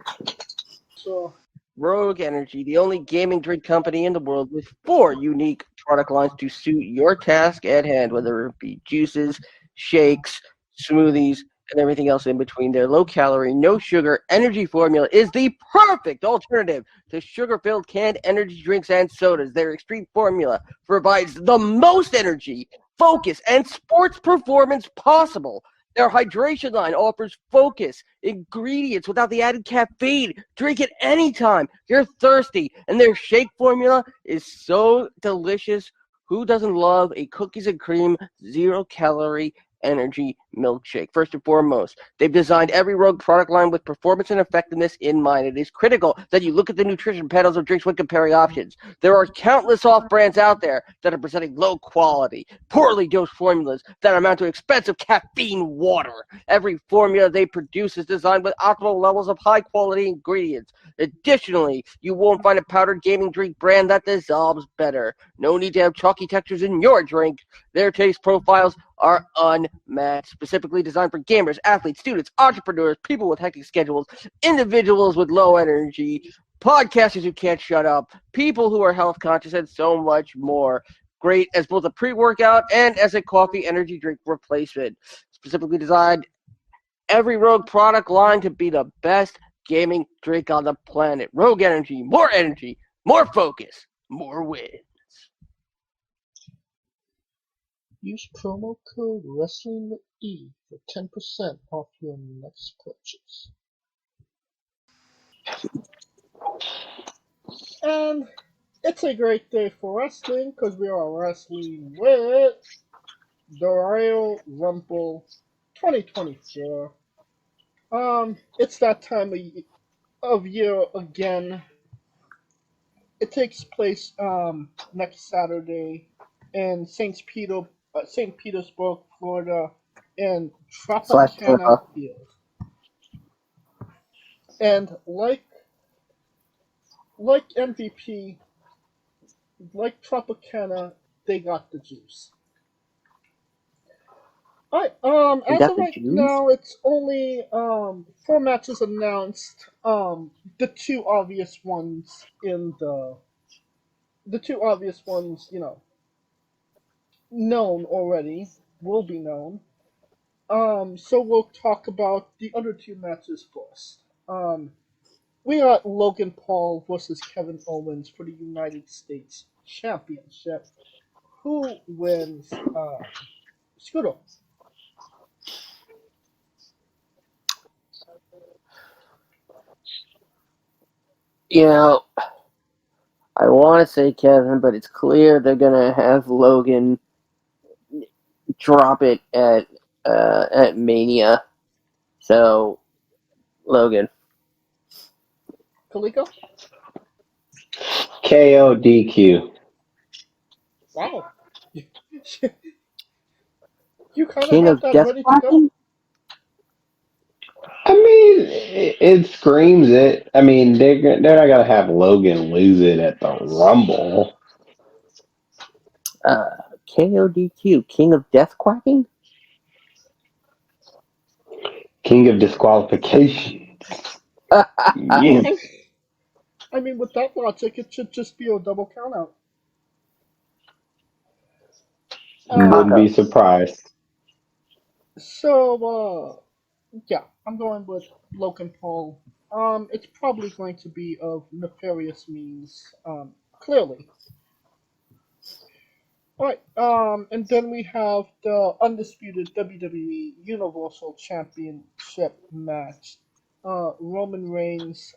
So, Rogue Energy, the only gaming drink company in the world with 4 unique product lines to suit your task at hand, whether it be juices, shakes, smoothies, and everything else in between. Their low calorie, no sugar energy formula is the perfect alternative to sugar filled canned energy drinks and sodas. Their extreme formula provides the most energy, focus, and sports performance possible. Their hydration line offers focus, ingredients without the added caffeine. Drink it anytime you're thirsty. And their shake formula is so delicious. Who doesn't love a cookies and cream, 0 calorie energy milkshake? First and foremost, they've designed every Rogue product line with performance and effectiveness in mind. It is critical that you look at the nutrition panels of drinks when comparing options. There are countless off brands out there that are presenting low quality, poorly dosed formulas that amount to expensive caffeine water. Every formula they produce is designed with optimal levels of high quality ingredients. Additionally, you won't find a powdered gaming drink brand that dissolves better. No need to have chalky textures in your drink. Their taste profiles are unmatched, specifically designed for gamers, athletes, students, entrepreneurs, people with hectic schedules, individuals with low energy, podcasters who can't shut up, people who are health conscious, and so much more. Great as both a pre-workout and as a coffee energy drink replacement. Specifically designed every Rogue product line to be the best gaming drink on the planet. Rogue energy, more focus, more win. use promo code WRESTLINGWITHE for 10% off your next purchase. And it's a great day for wrestling because we are wrestling with the Royal Rumble 2024. It's that time of year again. It takes place next Saturday in St. Petersburg, Florida, in Slash Tropicana Tampa. Field. And like MVP, like Tropicana, they got the juice. We As got of the right juice. now, it's only 4 matches announced. The two obvious ones the two obvious ones, known already, will be known. So we'll talk about the other 2 matches first. We got Logan Paul versus Kevin Owens for the United States Championship. Who wins? Scooter. You know, I want to say Kevin, but it's clear they're gonna have Logan drop it at Mania. So Logan. Kaliko? KODQ. Wow. You kind of King have of that Death ready to go? Clapping? I mean, it screams it. I mean, they're not gonna have Logan lose it at the Rumble. Uh, KODQ, King of Death Quacking? King of disqualification. Yeah, I, I mean, with that logic, it should just be a double count out. wouldn't Um, be surprised. so, yeah, I'm going with Logan Paul. It's probably going to be of nefarious means, clearly. Alright, and then we have the undisputed WWE Universal Championship match. Roman Reigns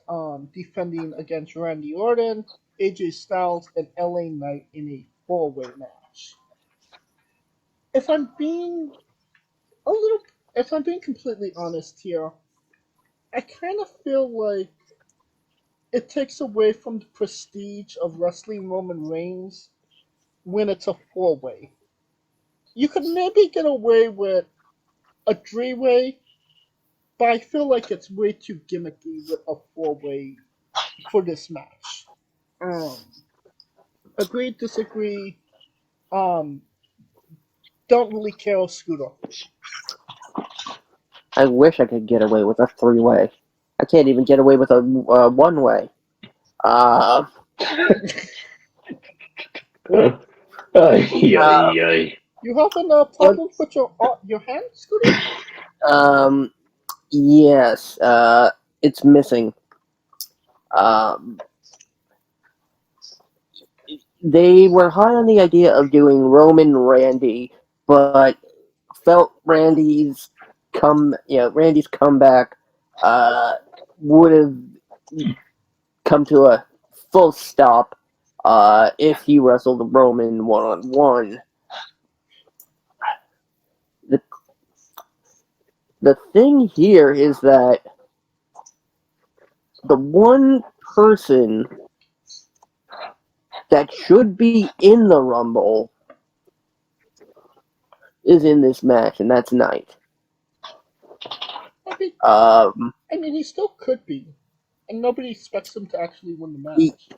defending against Randy Orton, AJ Styles, and LA Knight in a four-way match. If I'm being a little, if I'm being completely honest here, I kind of feel like it takes away from the prestige of wrestling Roman Reigns when it's a four-way. You could maybe get away with a three-way, but I feel like it's way too gimmicky with a four-way for this match. Um, Agree, disagree. Um, don't really care, Scooter. I wish I could get away with a three-way. I can't even get away with a one-way. Uh, Ay, uh, ay, ay. You having problems with your hand, Scooter? um, yes, it's missing. Um, they were high on the idea of doing Roman Randy, but felt Randy's comeback would have come to a full stop if he wrestled Roman one on one. The the thing here is that the one person that should be in the Rumble is in this match, and that's Knight. I mean, Um, he still could be, and nobody expects him to actually win the he, match.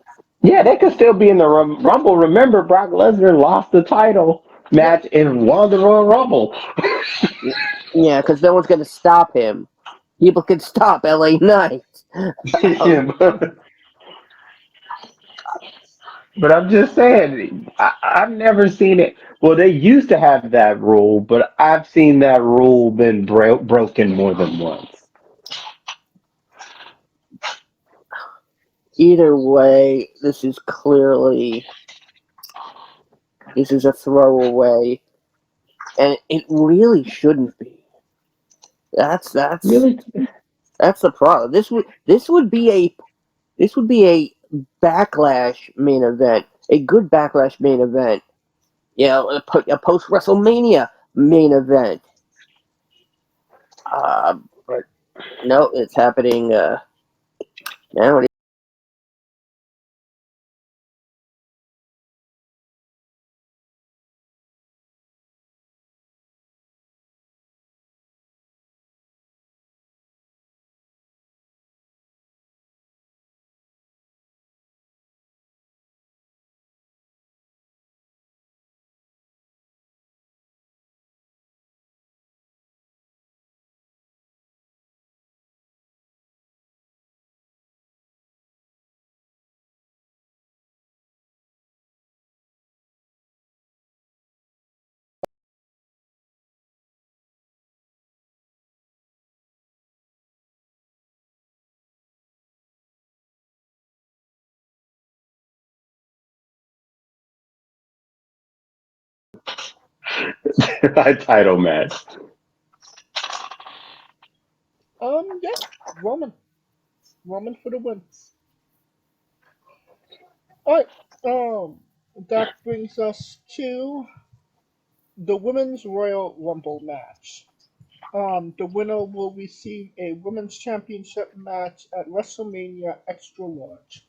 Yeah, they could still be in the Rumble. Remember, Brock Lesnar lost the title Yeah, match and won the Royal Rumble. yeah, because no one's going to stop him. People can stop LA Knight. Yeah, but I'm just saying, I've never seen it. Well, they used to have that rule, but I've seen that rule been broken more than once. Either way, this is a throwaway, and it really shouldn't be. That's that's Really? that's the problem. This would be a backlash main event, a good backlash main event. You know, a post WrestleMania main event. But no, it's happening now. Title match. yeah, Roman, Roman for the win. Alright, that brings us to the Women's Royal Rumble match. The winner will receive a Women's Championship match at WrestleMania Extra Large.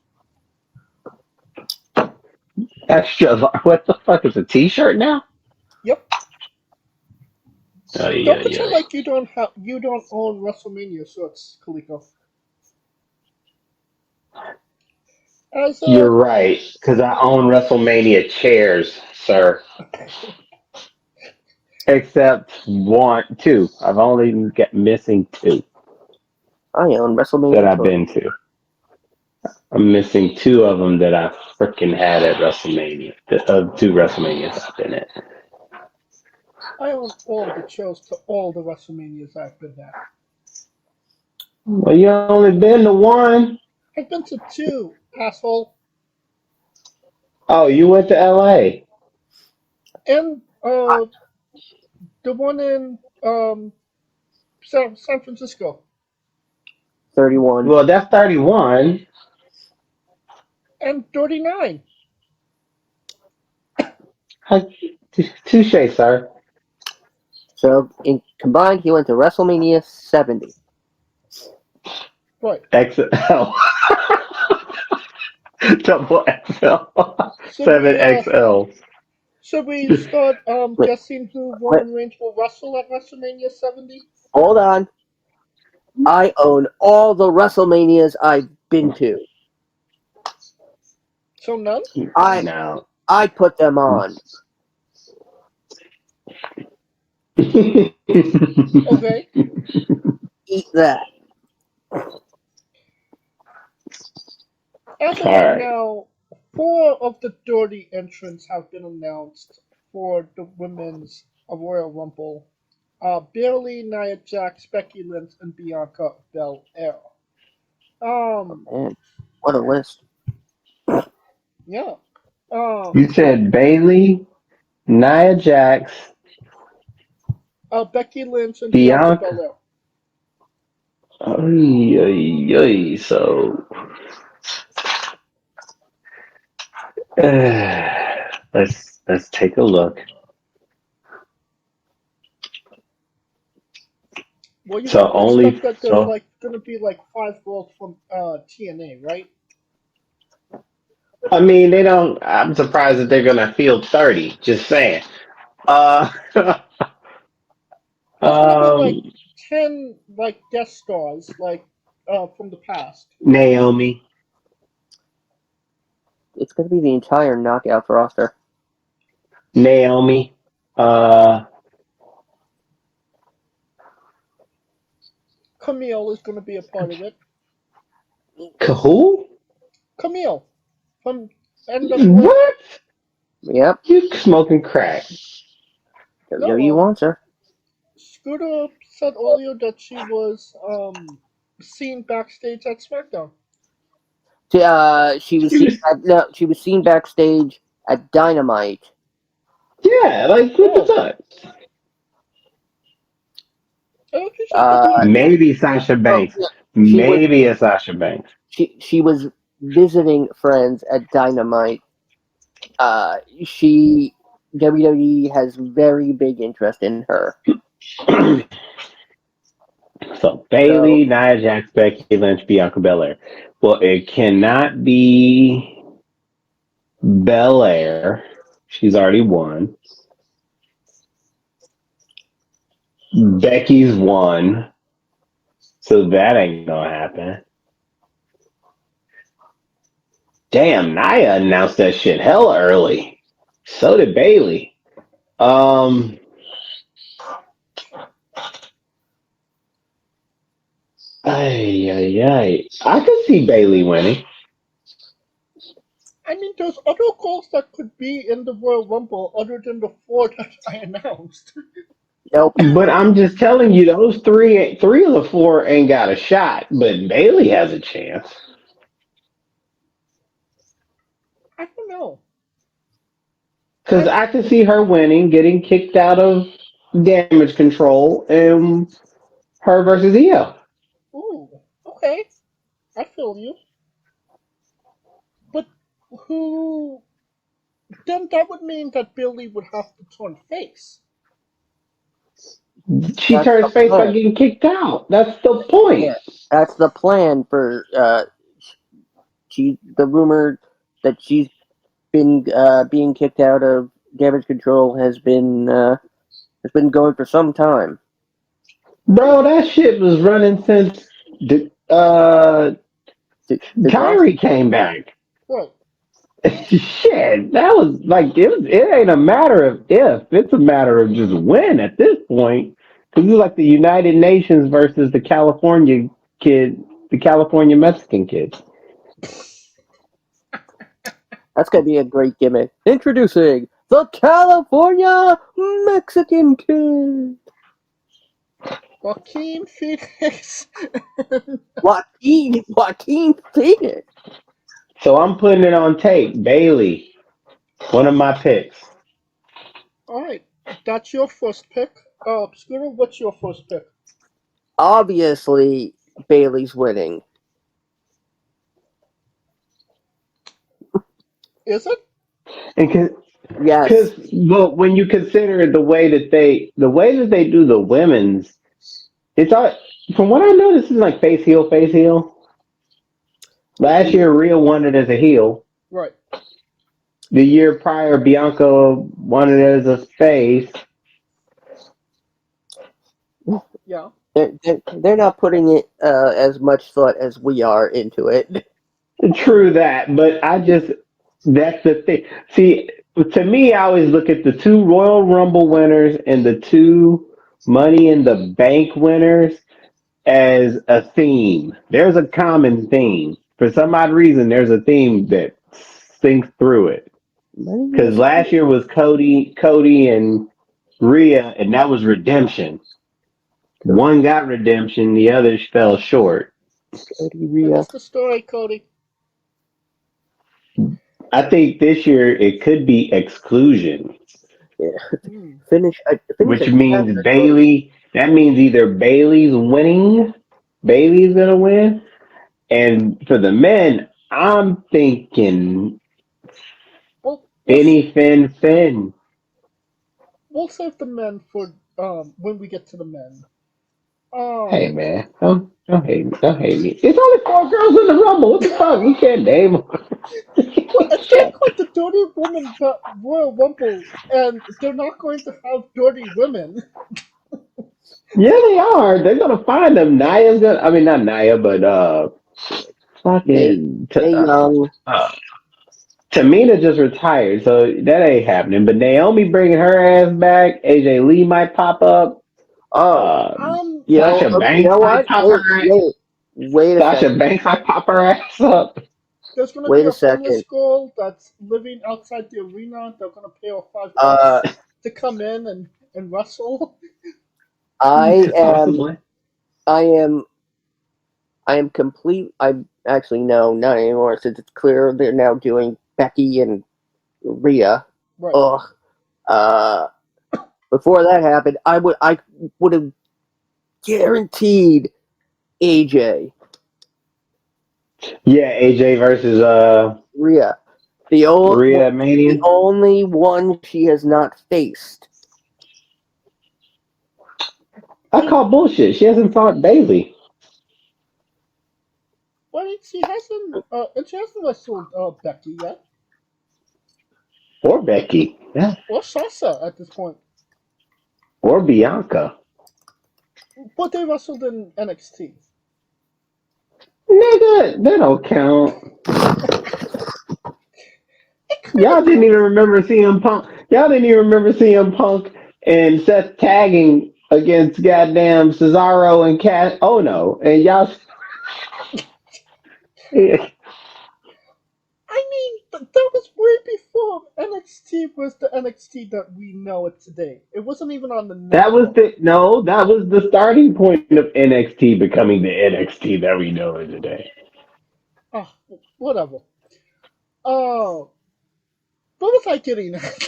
Extra. What the fuck is a T-shirt now? Yep. Oh Don't yeah, pretend yeah. like you don't own WrestleMania shirts, Kaliko. As You're right, because I own WrestleMania chairs, sir. Except two. I've only got missing two I own that WrestleMania I've 12. been to. I'm missing two of them that I freaking had at WrestleMania. Two WrestleManias I've been at. I own all the chairs to all the WrestleManias I've been at. Well, you only been to one. I've been to two, asshole. Oh, you went to LA. And the one in San Francisco. 31. Well, that's 31. And 39. Touche, sir. So, in combined, he went to WrestleMania 70. Right. XL. Double XL. Should we 7XL. start Wait, guessing who wait, Roman Reigns will wrestle at WrestleMania 70? hold on. I own all the WrestleManias I've been to. So none? No. I put them on. Okay. Eat that. As of All right right. now, 4 of the 30 entrants have been announced for the women's Royal Rumble. Bayley, Nia Jax, Becky Lynch, and Bianca Belair. Um, Man, what a list. yeah. You said Bailey, Nia Jax, Becky Lynch and Bianca Bianca. Belair. Oy, oy, oy. So let's take a look. Well, you So have to only expect that there's so like gonna be like 5 girls from TNA, right? I mean they don't. I'm surprised that they're gonna field 30. Just saying. Uh, There's gonna be like um, 10 like guest stars like from the past. Naomi. It's going to be the entire Knockouts roster. Naomi. Uh, Camille is gonna be a part of it. who? Camille from NWA. What? Yep, You smoking crack? WWE No, wants her. Scooter said earlier that she was seen backstage at SmackDown. She was She seen. was, No, she was seen backstage at Dynamite. yeah, like what the Oh, fuck? I thought you said Uh, WWE. Maybe Sasha oh, Banks. yeah, she was. Maybe a Sasha Banks. She was visiting friends at Dynamite. She WWE has very big interest in her. So So Bailey, Nia Jax, Becky Lynch, Bianca Belair. Well, it cannot be Belair. She's already won. Becky's won. So that ain't gonna happen. Damn, Nia announced that shit hella early. So did Bailey. Um, ay, ay, ay. I could see Bailey winning. I mean, there's other girls that could be in the Royal Rumble other than the 4 that I announced. nope. But I'm just telling you, those three of the four ain't got a shot. But Bailey has a chance. I don't know. Because I I could see her winning, getting kicked out of damage control, and her versus Io. ooh, okay, I feel you. But who then that would mean that Billy would have to turn face. She That's the turns face by plan. getting kicked out. That's the Yeah, point. that's the plan for she. The rumor that she's been being kicked out of Damage Control has been going for some time. Bro, that shit was running since Disaster. Kyrie came back. Right. Shit, that was like it ain't a matter of if, it's a matter of just when at this point. Because it's like the United Nations versus the California kid, the California Mexican kid. That's gonna be a great gimmick. Introducing the California Mexican Kid, Joaquin Phoenix. Joaquin Phoenix. So I'm putting it on tape. Bailey, one of my picks. Alright. That's your first pick. Scooter, what's your first pick? Obviously, Bailey's winning. Is it? And Yes. because well, when you consider the way that they do the women's, it's all from what I know. This is like face heel, face heel. Last year, Rhea won it as a heel. Right. The year prior, Bianca won it as a face. Yeah. They're not putting it as much thought as we are into it. True that, but that's the thing. See, to me, I always look at the two Royal Rumble winners and the two Money in the Bank winners as a theme. There's a common theme. For some odd reason, there's a theme that sinks through it. Because last year was Cody and Rhea, and that was redemption. One got redemption, the others fell short. Cody Rhea. Finish the story, Cody. I think this year it could be exclusion, Yeah. Hmm. Finish which a means character, Cody. Bailey. That means either Bailey's winning, Bailey's gonna win, and for the men, I'm thinking Well, Finny Finn. we'll save the men for when we get to the men. Hey Um, man, don't hate me. Don't hate me. It's only four girls in the rumble. What the fuck? We can't name them. well, it's not called the Dirty Women Royal Rumble, and they're not going to have dirty women. Yeah, they are. They're gonna find them. Naya's gonna. I mean, not Naya, but May fucking. Young. Tamina just retired, so that ain't happening. But Naomi bringing her ass back. AJ Lee might pop up. Oh, Uh, you Sasha know Banks might what? pop her ass. Wait a Sasha second. Banks might pop her ass up. There's going to be Wait a a homeless second. girl that's living outside the arena. They're going to pay her Uh, $5 to come in and wrestle. I am. Possibly. I am. I am complete. I actually no, not anymore. Since it's clear they're now doing Becky and Rhea. Right. Ugh. Uh, Before that happened, I would have guaranteed AJ Yeah, AJ versus Rhea. Rhea The Mania. only one she has not faced. I call bullshit. She hasn't fought Bailey Well, and she hasn't wrestled Becky yet, or Becky. Yeah. or Sasha at this point. Or Bianca. But they wrestled in NXT. Nigga, that don't count. It kind Y'all of didn't even counts. remember CM Punk. Y'all didn't even remember CM Punk and Seth tagging against goddamn Cesaro and Cat. Oh no! And y'all, yeah, I mean, that was way before NXT was the NXT that we know it today. It wasn't even on the that was network. that was the starting point of NXT becoming the NXT that we know it today. Ah, whatever. Uh, what was I getting at?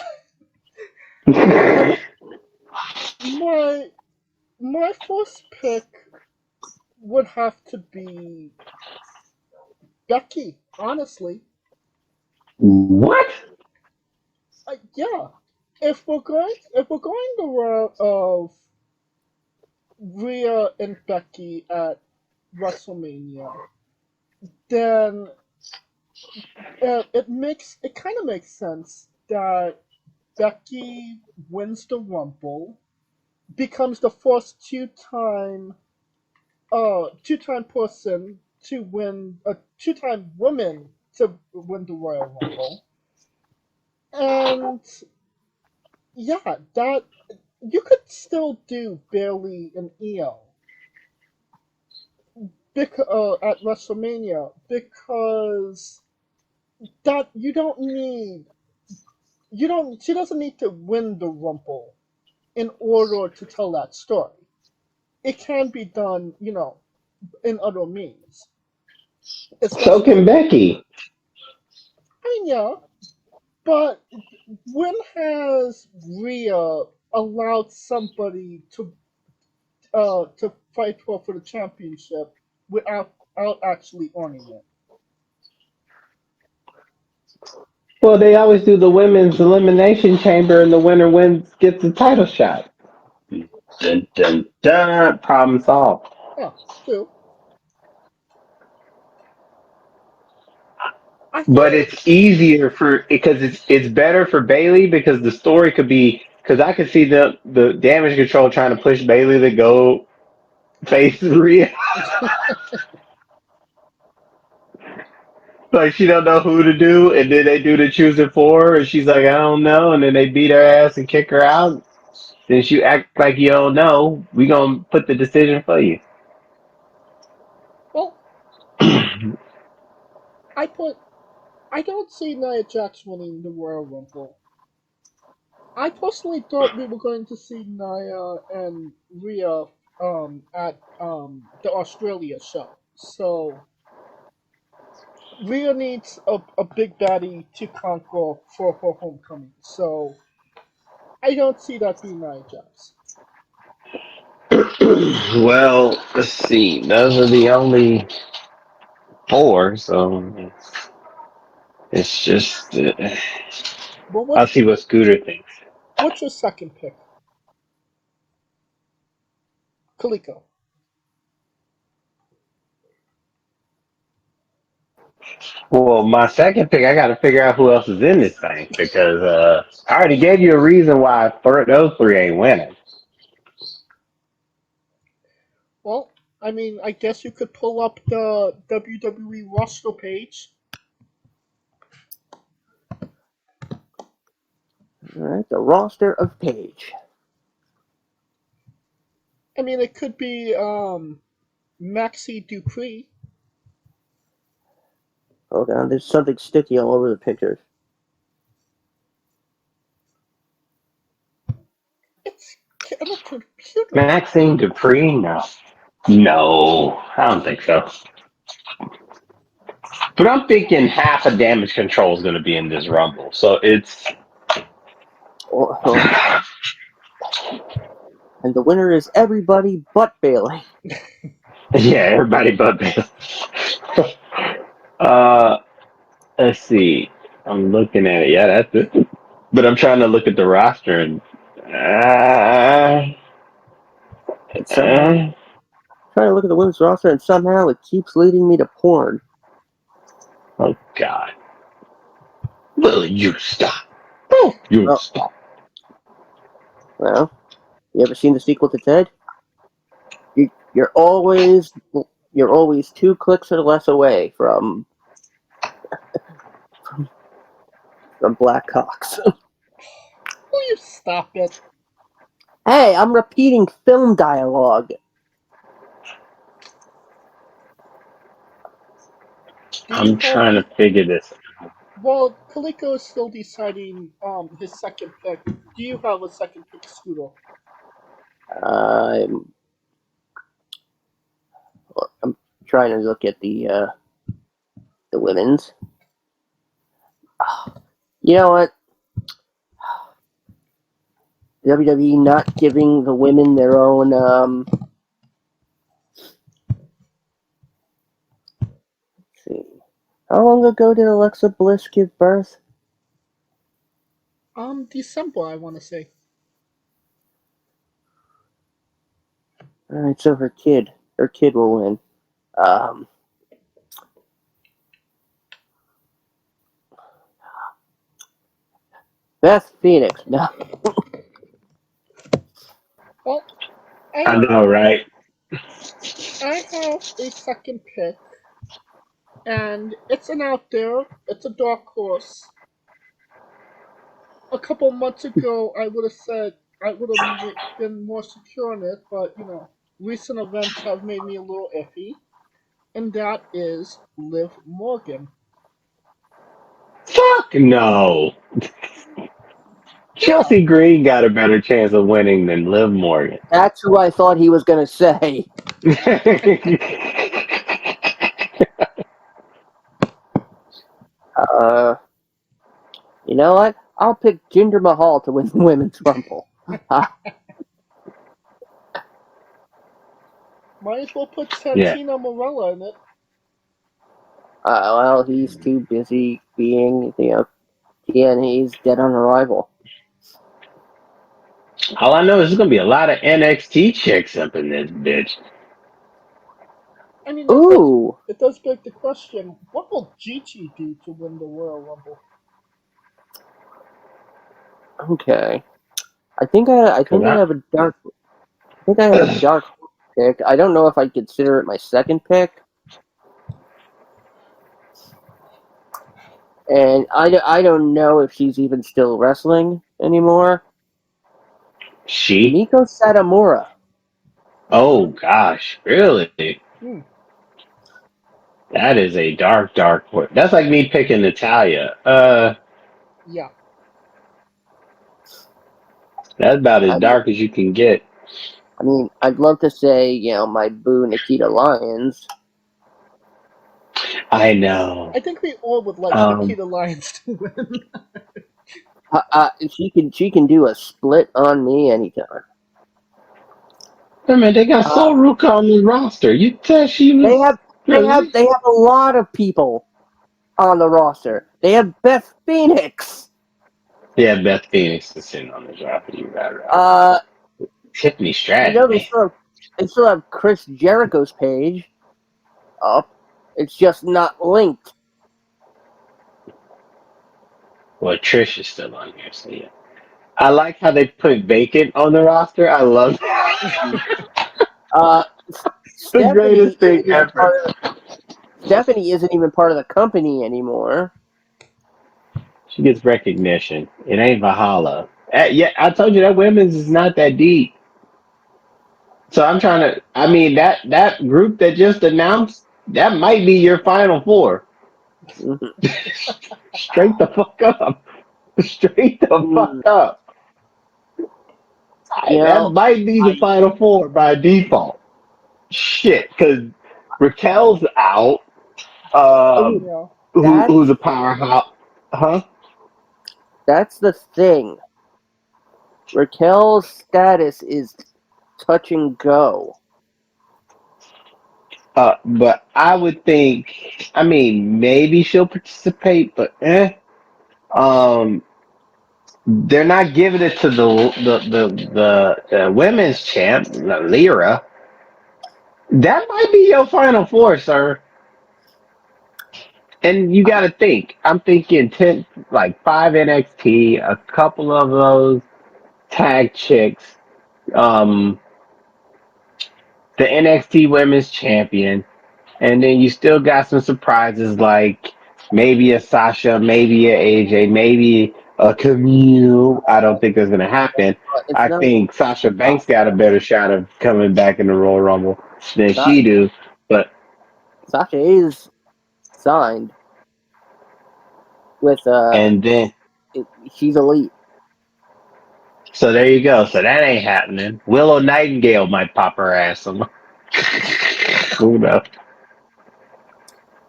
my my first pick would have to be Becky, honestly. What? Yeah, if we're going the route of Rhea and Becky at WrestleMania, then it kind of makes sense that Becky wins the Rumble, becomes the first two-time person to win a two-time woman to win the Royal Rumble, and yeah, that you could still do Bailey and Io at WrestleMania because that you don't she doesn't need to win the Rumble in order to tell that story. It can be done, in other means. So Especially, can Becky. I mean, yeah, but when has Rhea allowed somebody to fight for the championship without actually earning it? Well, they always do the women's elimination chamber, and the winner gets the title shot. Dun, dun, dun. Problem solved. Yeah, true. I But feel it's easier because it's better for Bailey because the story could be because I could see the damage control trying to push Bailey to go face Rhea. Like she don't know who to do, and then they do the choosing for her, and she's like, I don't know, and then they beat her ass and kick her out. Then she act like you don't know. We gonna put the decision for you. well, I put I don't see Nia Jax winning the Royal Rumble. I personally thought we were going to see Nia and Rhea at the Australia show. So Rhea needs a big baddie to conquer for her homecoming. So I don't see that being Nia Jax. Well, let's see. Those are the only four, so it's just But I'll see what Scooter thinks. what's your second pick? Kaliko. Well, my second pick, I got to figure out who else is in this thing because I already gave you a reason why those three ain't winning. Well, I mean, I guess you could pull up the WWE roster page. All right, the roster of Page. I mean, it could be Maxie Dupree. Hold on, there's something sticky all over the pictures. It's on a computer. Maxine Dupree? No. No, I don't think so. But I'm thinking half of damage control is going to be in this Rumble. So it's. Oh, and the winner is everybody but Bailey. Yeah, everybody but Bill. uh, let's see. I'm looking at it. Yeah, that's it. But I'm trying to look at the roster and. Uh, And somehow, uh, trying to look at the women's roster, and somehow it keeps leading me to porn. oh, God. Will you stop? Oh, you Oh, stop. well, you ever seen the sequel to Ted? You, you're always you're always 2 clicks or less away from Black Cocks. Will you stop it? Hey, I'm repeating film dialogue. Do you I'm have? trying to figure this. Well, Kaliko is still deciding his second pick. Do you have a second pick, Scooter? I'm I'm trying to look at the women's. You know what? WWE not giving the women their own let's see. How long ago did Alexa Bliss give birth? December, I want to say. Alright, so her kid will win. Um, Beth Phoenix. No. Well, I I have know, right? I have a second pick, and it's an out there. It's a dark horse. A couple months ago, I would have said I would have been more secure in it, but recent events have made me a little iffy, and that is Liv Morgan. Fuck no. Yeah, Chelsea Green got a better chance of winning than Liv Morgan. That's who I thought he was going to say. Uh, you know what? I'll pick Jinder Mahal to win the Women's Rumble. might as well put Yeah. Santina Morella in it. Well, he's too busy being, TNA's dead on arrival. All I know is there's gonna be a lot of NXT chicks up in this bitch. I mean, Ooh, it does beg the question: what will Gigi do to win the Royal Rumble? okay. I Cause think I have a dark pick. I don't know if I'd consider it my second pick. And I don't know if she's even still wrestling anymore. she? Miko Satomura. Oh gosh, really? Hmm. That is a dark horse. That's like me picking Natalia. Yeah. That's about as I mean, dark as you can get. I'd love to say, my boo Nikita Lyons. I know. I think we all would like Um, Nikita Lyons to win. She can do a split on me anytime. I mean, they got Uh, Soul Ruka on the roster. You said she they was have really? they have a lot of people on the roster. They have Beth Phoenix. Yeah, Beth Phoenix is sitting on the roster. You right. Uh, Tiffany Stratton, man. they still have Chris Jericho's page up. It's just not linked. Well, Trish is still on here, so yeah. I like how they put Vacant on the roster. I love Uh, the greatest thing ever. Stephanie isn't even part of the company anymore. She gets recognition. It ain't Valhalla. Yeah, I told you that women's is not that deep. So I'm trying to. I mean that group that just announced that might be your final four. Straight the fuck up. Straight the fuck Mm, up. you That know, might be the final four by default. Shit, because Raquel's out. ooh, Yeah. Who's that's a powerhouse? Huh? that's the thing. Raquel's status is touch and go. But I would think. I mean, maybe she'll participate, but um, they're not giving it to the women's champ, Lyra. That might be your final four, sir. And you got to think. I'm thinking like five NXT, a couple of those tag chicks, um, the NXT Women's Champion, and then you still got some surprises like maybe a Sasha, maybe a AJ, maybe a Camille. I don't think that's gonna happen. It's I not think Sasha Banks got a better shot of coming back in the Royal Rumble than she do. But Sasha is signed with and then she's elite. so there you go. So that ain't happening. Willow Nightingale might pop her ass some. Who knows?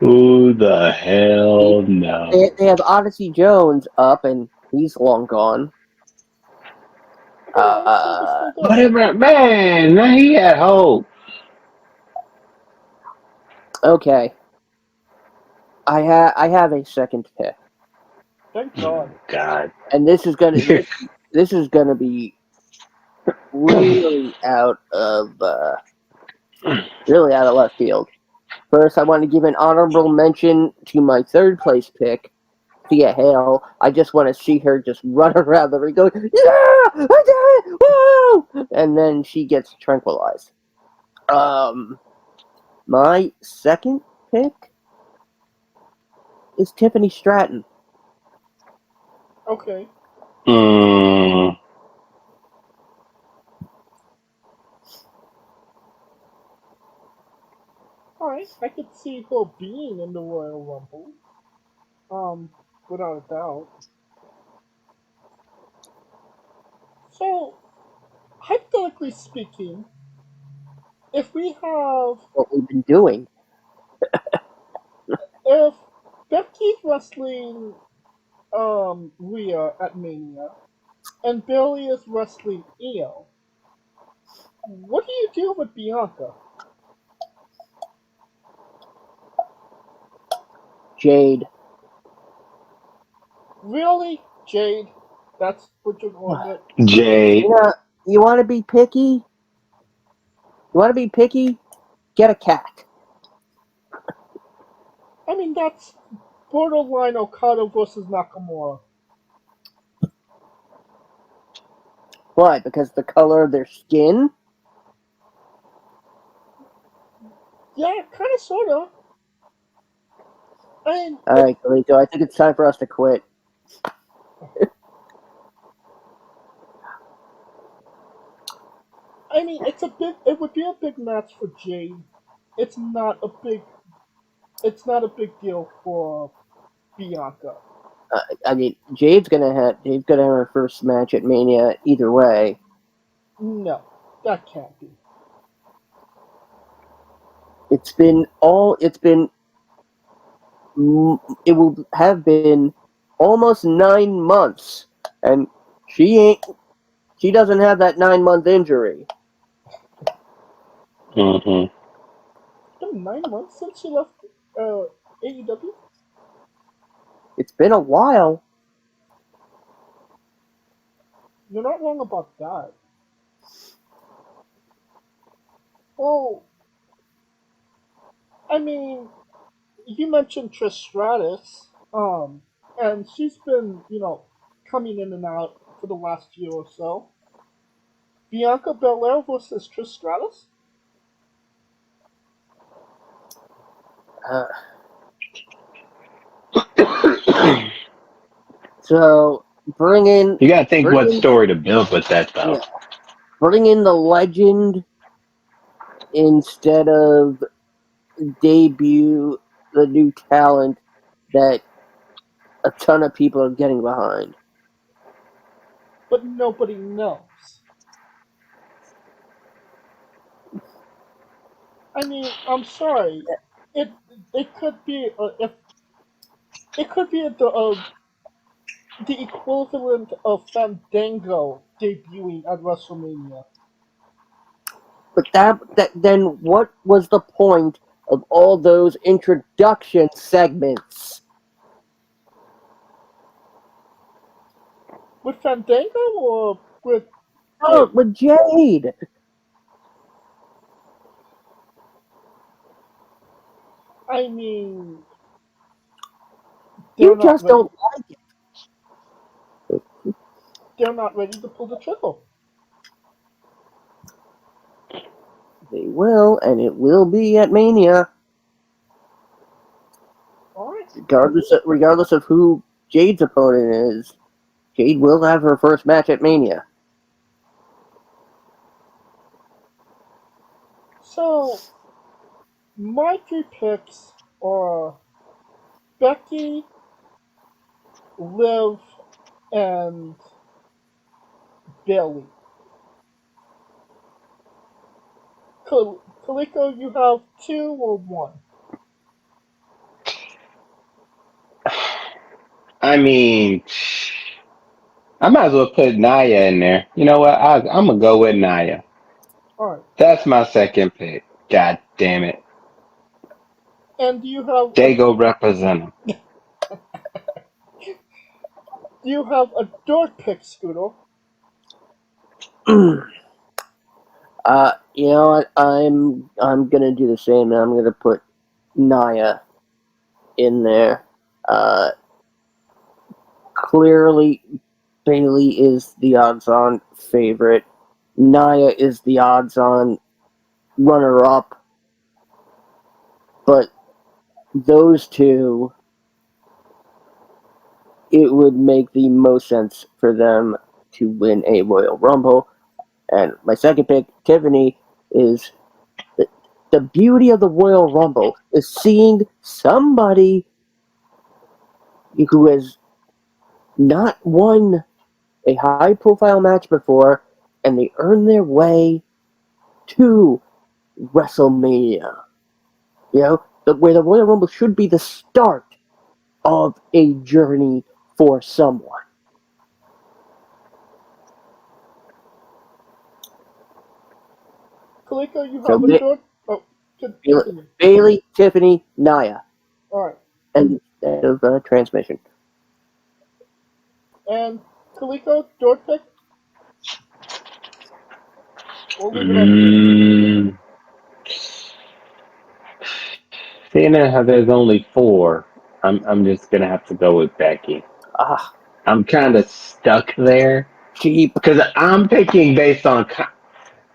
Who the hell knows? They have Odyssey Jones up, and he's long gone. Odyssey's Uh, still good. Whatever, man. He had hope. okay. I have a second pick, Thank God. God. and this is gonna be really really out of left field. First, I want to give an honorable mention to my third place pick, Thea Hale. I just want to see her just run around the ring going, "Yeah, I did it! Woo!" And then she gets tranquilized. My second pick is Tiffany Stratton. Okay. Mm, Alright. I could see her being in the Royal Rumble. Um, without a doubt. So, hypothetically speaking, if we have What we've been doing. if Becky's wrestling Rhea at Mania and Bailey is wrestling Io, what do you do with Bianca? Jade. Really, Jade? That's what you're going with? Jade. You know, you want to be picky? You want to be picky? Get a cat. I mean, that's borderline Okada versus Nakamura. Why? Because the color of their skin? Yeah, kind of, sort of. I mean, All right, Kalito, I think it's time for us to quit. it's a big. It would be a big match for Jade. It's not a big. It's not a big deal for Bianca. I mean, Jade's gonna have her first match at Mania either way. No, that can't be. It's been it will have been almost 9 months, and she doesn't have that 9 month injury. Mm-hmm. It's been 9 months since she left AEW. It's been a while. You're not wrong about that. Well, I mean, you mentioned Trish Stratus, and she's been, coming in and out for the last year or so. Bianca Belair versus Trish Stratus? Uh, so You gotta think bring what in, story to build with that though. yeah, bring in the legend instead of debut the new talent that a ton of people are getting behind. But nobody knows. I mean, I'm sorry. It it could be if it could be the equivalent of Fandango debuting at WrestleMania. But that then what was the point of all those introduction segments? With Fandango or with Oh, Jade? with Jade. I mean, they're You not just ready. don't like it. They're not ready to pull the trigger. They will, and it will be at Mania, All right. regardless of who Jade's opponent is. Jade will have her first match at Mania. So my three picks are Becky, Liv, and Bailey. Kaliko, you have two or one? I mean, I might as well put Naya in there. You know what? I'm gonna go with Naya. All right. That's my second pick. God damn it. And They go represent him. do you have a door pick, Scooter? You know what? I'm gonna do the same, and I'm gonna put Naya in there. Clearly, Bailey is the odds-on favorite. Naya is the odds-on runner-up. But those two, it would make the most sense for them to win a Royal Rumble. And my second pick, Tiffany, is the beauty of the Royal Rumble is seeing somebody who has not won a high profile match before and they earn their way to WrestleMania. You know, where the Royal Rumble should be the start of a journey for someone. Kaliko, you So have a door. Oh, continue. Bailey, Tiffany, Naya, All right. and of transmission. And Kaliko, door pick. We'll leave it up to you. Seeing how there's only 4, I'm just gonna have to go with Becky. Ah, I'm kind of stuck there cheap. because I'm picking based on.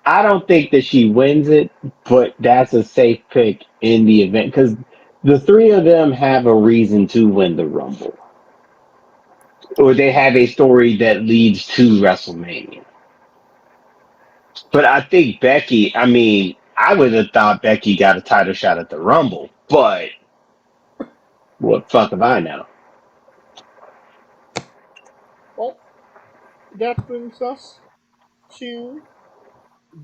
I don't think that she wins it, but that's a safe pick in the event because the 3 of them have a reason to win the Rumble, or they have a story that leads to WrestleMania. But I think Becky. I mean, I would have thought Becky got a title shot at the Rumble, but what fuck have I know? Well, that brings us to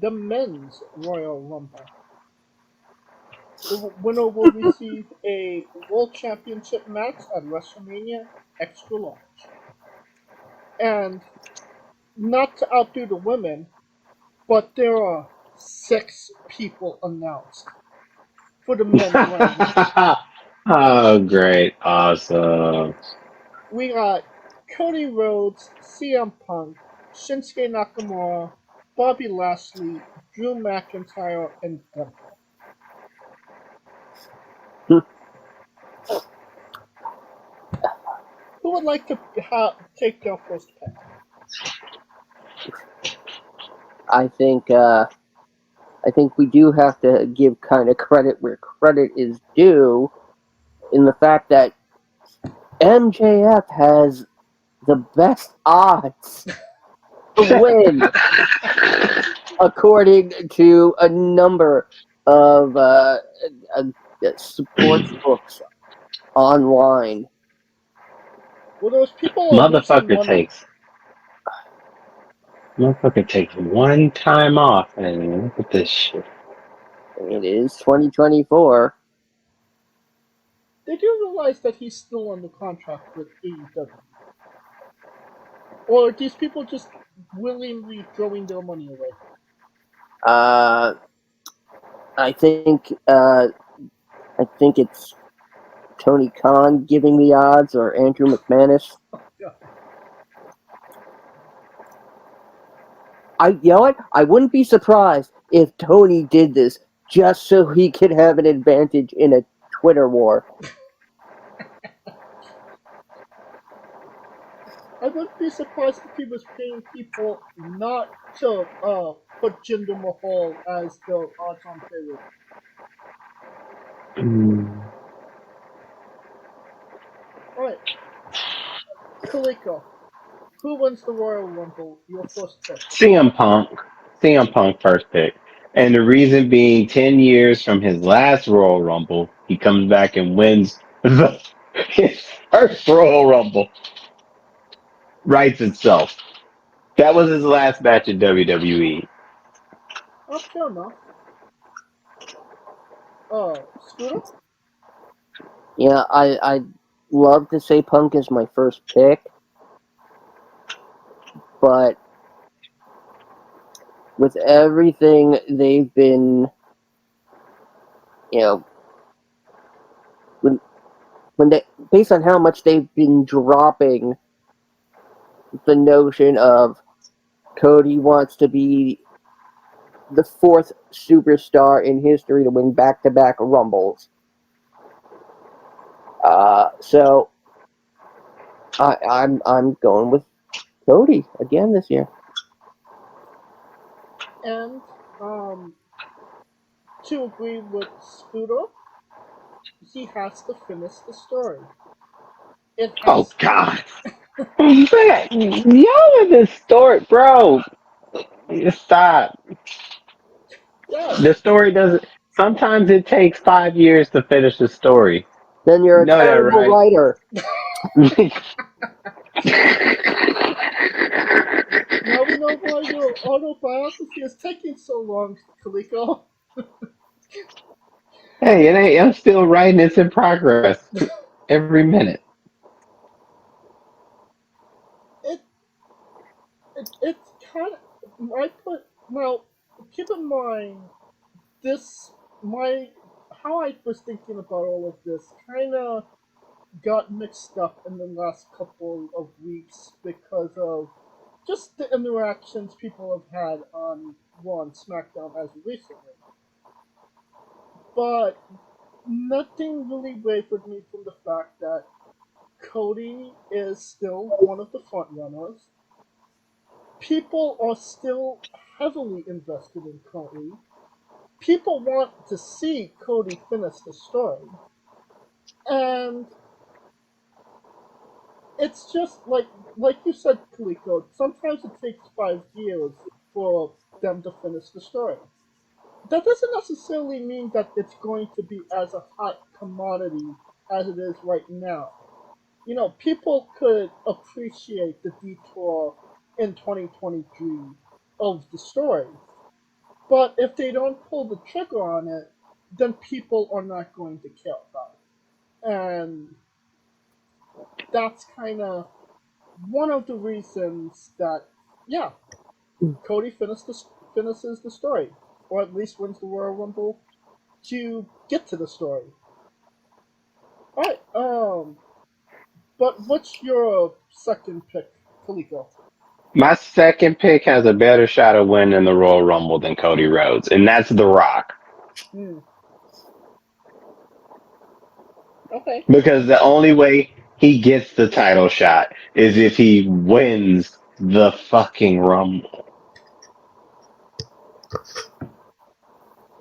the men's Royal Rumble. The winner will receive a World Championship match at WrestleMania Extra Large. And not to outdo the women, but there are 6 people announced for the men's Royal Rumble. Oh, great. Awesome. We got Cody Rhodes, CM Punk, Shinsuke Nakamura, Bobby Lashley, Drew McIntyre, and Gunther. Who would like to take their first pick? I think we do have to give kind of credit where credit is due in the fact that MJF has the best odds to win according to a number of sports books online. Well, those people are losing Motherfucker money. takes Motherfucker takes one time off and look at this shit. It is 2024. They do realize that he's still under contract with AEW. Or are these people just willingly throwing their money away? Uh, I think it's Tony Khan giving the odds or Andrew McManus. Yeah. You know what? I wouldn't be surprised if Tony did this just so he could have an advantage in a Twitter war. I wouldn't be surprised if he was paying people not to put Jinder Mahal as the odds-on favorite. Alright, Kaliko, who wins the Royal Rumble? Your first pick. CM Punk. CM Punk first pick. And the reason being 10 years from his last Royal Rumble, he comes back and wins his first Royal Rumble. Writes itself. That was his last match in WWE. Oh, fair enough. Scooter? Yeah, I'd love to say Punk is my first pick, but with everything they've been, you know, based on how much they've been dropping the notion of Cody wants to be the fourth superstar in history to win back-to-back Rumbles. So I'm going with Cody again this year. And to agree with Scooter, he has to finish the story. It Oh has to. God. Man, y'all in this story, bro. Stop. The Yes. story doesn't. Sometimes it takes 5 years to finish the story. Then you're You a know that, terrible right? writer. Now we know why your autobiography is taking so long, Kaliko. Hey, it ain't. I'm still writing. It's in progress. Every minute. It it's kind of I put now. Keep in mind this my how I was thinking about all of this kind of got mixed up in the last couple of weeks because of just the interactions people have had on Raw and SmackDown as of recently. But nothing really wavered me from the fact that Cody is still one of the front runners. People are still heavily invested in Cody. People want to see Cody finish the story. And it's just like you said, Kaliko, sometimes it takes 5 years for them to finish the story. That doesn't necessarily mean that it's going to be as a hot commodity as it is right now. People could appreciate the detour in 2023 of the story. But if they don't pull the trigger on it, then people are not going to care about it. And that's kind of one of the reasons that, yeah, Cody finishes the story, or at least wins the Royal Rumble to get to the story. All right, but what's your second pick, Kaliko? My second pick has a better shot of winning the Royal Rumble than Cody Rhodes, and that's The Rock. Hmm. Okay. Because the only way he gets the title shot is if he wins the fucking Rumble.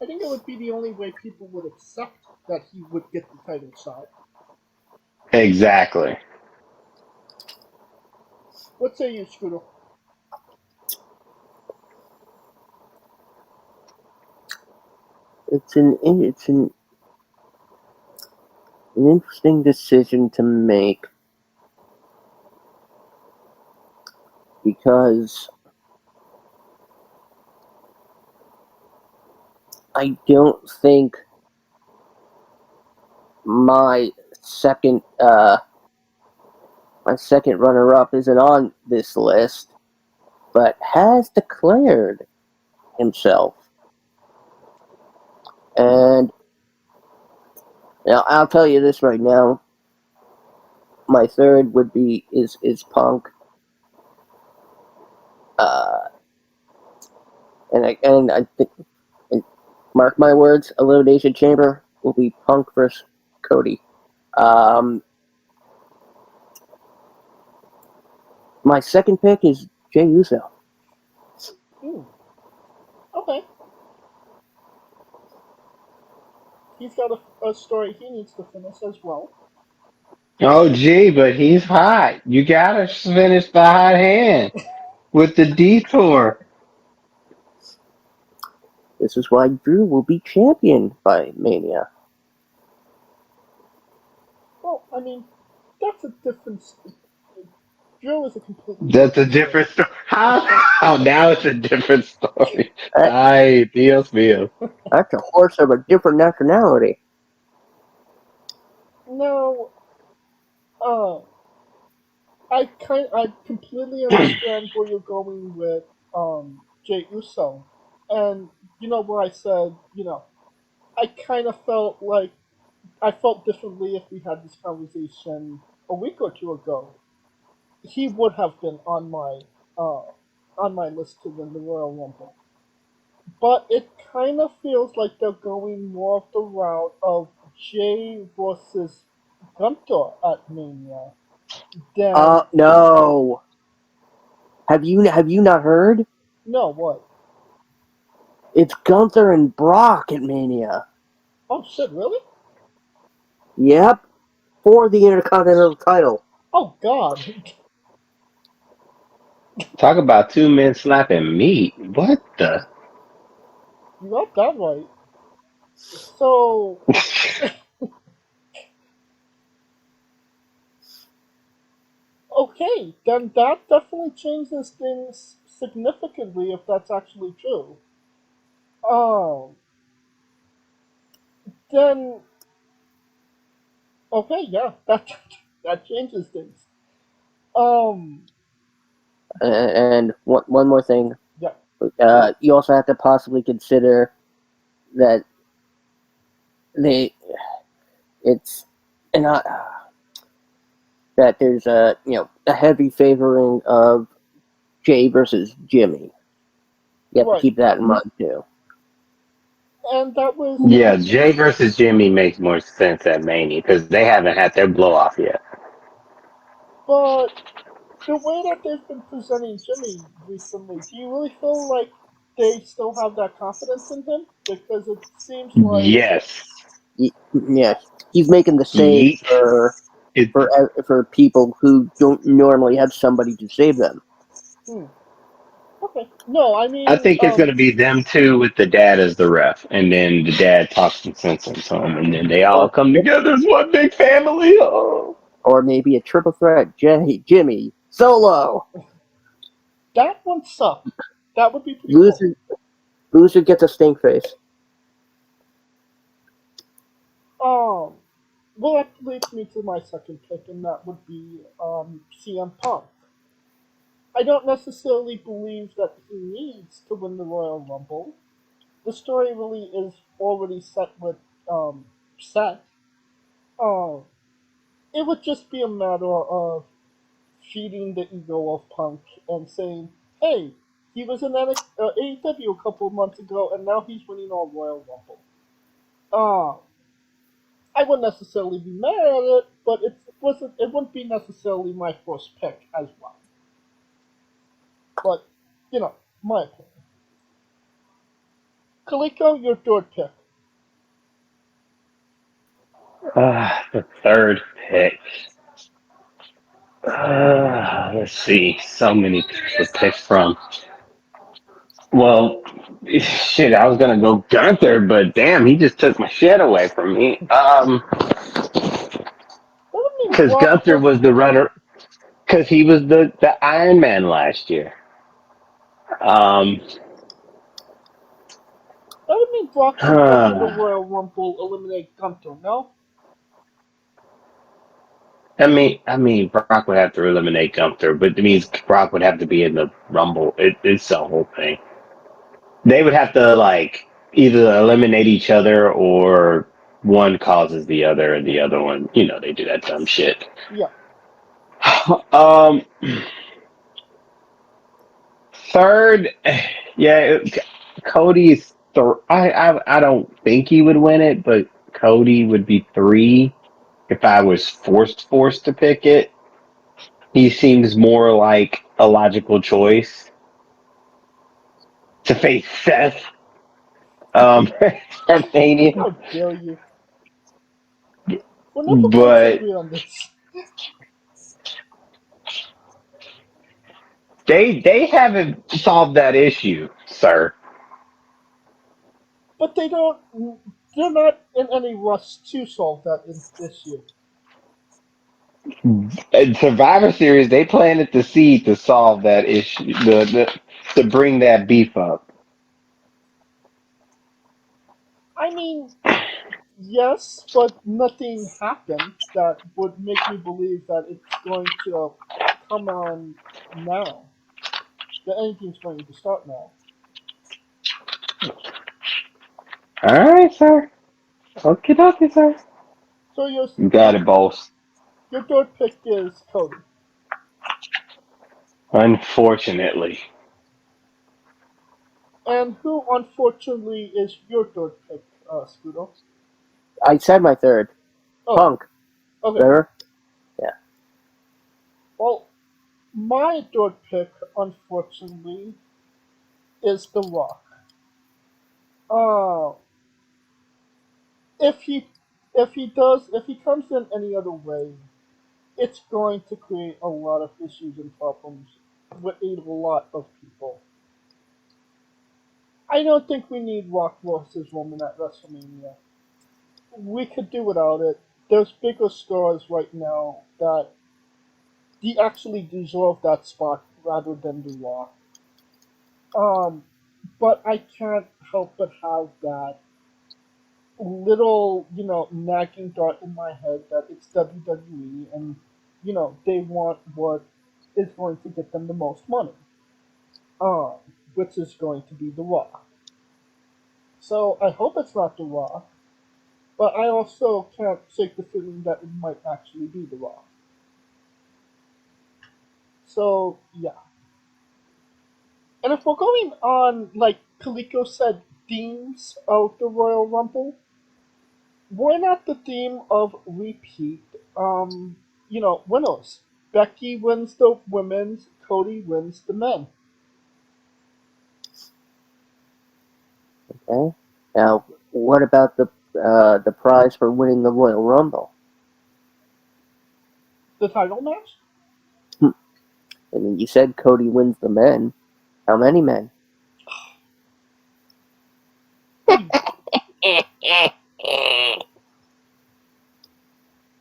I think it would be the only way people would accept that he would get the title shot. Exactly. What say you, Scooter? It's an interesting decision to make because I don't think my second my second runner up isn't on this list, but has declared himself. And now I'll tell you this right now. My third would be is Punk. Uh, and I think, and mark my words, Elimination Chamber will be Punk versus Cody. Um, my second pick is Jey Uso. Hmm. Okay. He's got a story he needs to finish as well. Oh, gee, but he's hot. You gotta finish the hot hand with the detour. This is why Drew will be champion by Mania. Well, I mean, that's a different. Joe is a completely That's a different story. different story. How? Now it's a different story. That, Ay, Dios mío. that's a horse of a different nationality. No, uh, I completely understand where you're going with Jay Uso, and where I said I kind of felt like I felt differently if we had this conversation a week or two ago. He would have been uh, on my list to win the Royal Rumble. But it kind of feels like they're going more of the route of Jay versus Gunter at Mania than No. Have you not heard? no what? It's Gunther and Brock at Mania. Oh shit, really? Yep, for the Intercontinental title. Oh god, Talk about two men slapping meat. What the? you got that right. So okay, then that definitely changes things significantly if that's actually true. Um, then okay, yeah, that changes things. Um, And one more thing. yeah, You also have to possibly consider that they it's not that there's a heavy favoring of Jay versus Jimmy. You have to right, keep that in mind too. and that was Yeah, Jay versus Jimmy makes more sense at Mania because they haven't had their blow off yet. but the way that they've been presenting Jimmy recently, do you really feel like they still have that confidence in him? Because it seems like, Yes. Yeah, he's making the save Yeet. It, for people who don't normally have somebody to save them. hmm, okay, no, I I mean, think it's going to be them two with the dad as the ref, and then the dad talks some sense into them, and then they all Or come together as one big family. Oh. or maybe a triple threat: Jay, Jimmy, Solo. that one sucked. That would be pretty cool. Loser loser gets a stink face. Um, well, that leads me to my second pick, and that would be CM Punk. I don't necessarily believe that he needs to win the Royal Rumble. The story really is already set with Seth. Um, it would just be a matter of feeding the ego of Punk and saying, "Hey, he was in AEW a couple of months ago, and now he's winning our Royal Rumble." I wouldn't necessarily be mad at it, but it wouldn't be necessarily my first pick as well. But my opinion. Kaliko, your third pick. The third pick. Let's see. So many people to pick from. Well, shit, I was gonna go Gunther, but damn, he just took my shit away from me. That would mean Because Brock. Gunther was the runner. Because he was the Iron Man last year. Um, That would mean Brock should go to the I Royal Rumble, eliminate Gunther. No. mean, Brock would have to eliminate Gunther, but it means Brock would have to be in the Rumble. It's the whole thing. They would have to like either eliminate each other or one causes the other, and the other one, they do that dumb shit. Yeah. Um, third, yeah, Cody's. I don't think he would win it, but Cody would be three if I was forced to pick it. He seems more like a logical choice to face Seth at Mania, How dare you? We're never going to but agree on this. they haven't solved that issue, sir. But they don't. They're not in any rush to solve that issue. In Survivor Series, they planted the seed to solve that issue, to bring that beef up. I mean, yes, but nothing happened that would make me believe that it's going to come on now. That anything's going to start now. All right, sir. Okay, sir. So You got it, boss. your third pick is Cody. Unfortunately. And who, unfortunately, is your third pick, Scudo? I said my third. Oh, Punk. okay. Remember? Well, my third pick, unfortunately, is The Rock. Uh, if he if he comes in any other way, it's going to create a lot of issues and problems with a lot of people. I don't think we need Rock versus Roman at WrestleMania. We could do without it. There's bigger stars right now that actually deserve that spot rather than The Rock. Um, but I can't help but have that little, nagging thought in my head that it's WWE and, they want what is going to get them the most money, um, which is going to be The Rock. So I hope it's not The Rock, but I also can't shake the feeling that it might actually be The Rock. So, yeah. And if we're going on, like Kaliko said, themes of the Royal Rumble, why not the theme of repeat, winners? Becky wins the women's, Cody wins the men. Okay. Now, what about the prize for winning the Royal Rumble? The title match? I mean, you said Cody wins the men. How many men?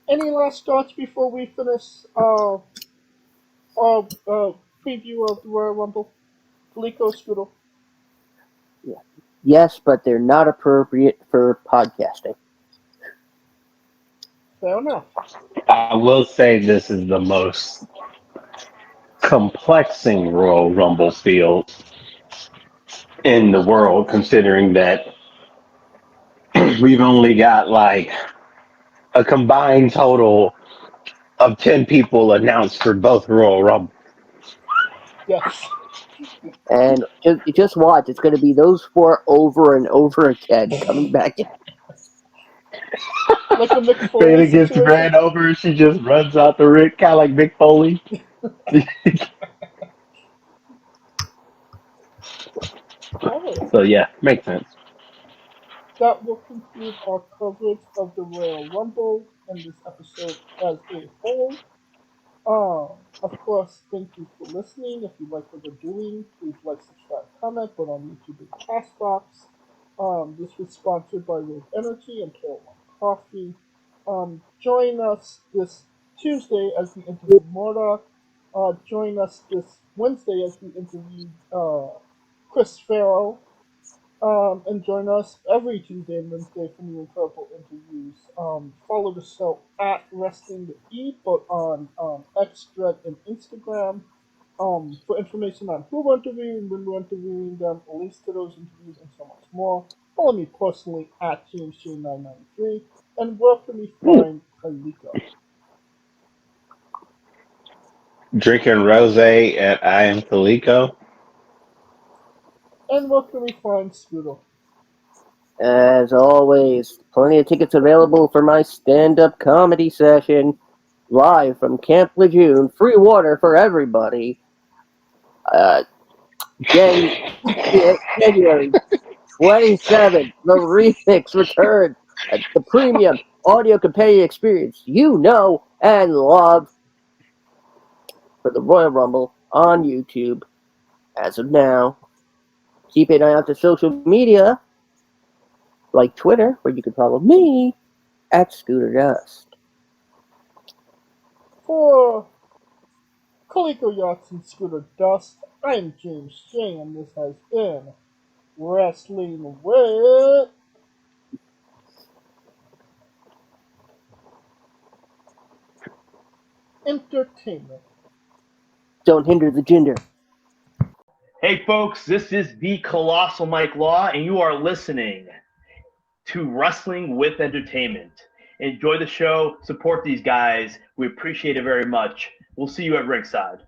Any last thoughts before we finish our preview of the Royal Rumble? Kaliko, Scoodle. Yes, but they're not appropriate for podcasting. Fair enough. I will say this is the most complexing Royal Rumble field in the world, considering that we've only got like a combined total of 10 people announced for both Royal Rumble. Yes. And just watch. It's going to be those four over and over again coming back. Like a Mick Foley Fana gets situation? ran over, she just runs out the ring, kind of like Mick Foley. Alright. So yeah, makes sense. That will conclude our coverage of the Royal Rumble and this episode as a whole. Of course, thank you for listening. If you like what we're doing, please like, subscribe, comment, but on YouTube and Castbox. This was sponsored by Rave Energy and Pale One Coffee. Join us this Tuesday as we interview Murdoch. Join us this Wednesday as we interview Chris Farrow. And join us every Tuesday and Wednesday for new incredible interviews. Follow the show at Wrestling with E, but on X, Thread, and Instagram. For information on who we're interviewing, when we're interviewing them, links to those interviews, and so much more. Follow me personally at JamesJ993. And where can we find Kaliko? Drinking rose at I Am Kaliko. And where can we find Scoodle? As always, plenty of tickets available for my stand-up comedy session live from Camp Lejeune. Free water for everybody. January 27th, the remix return. The premium audio companion experience you know and love for the Royal Rumble on YouTube. As of now, keep an eye out to social media like Twitter, where you can follow me at Scooter Dust. For Kaliko Yachts and Scooter Dust, I'm James J, and this has been Wrestling with Entertainment. Don't hinder the gender. Hey folks, this is the Colossal Mike Law, and you are listening to Wrestling with Entertainment. Enjoy the show. Support these guys. We appreciate it very much. We'll see you at ringside.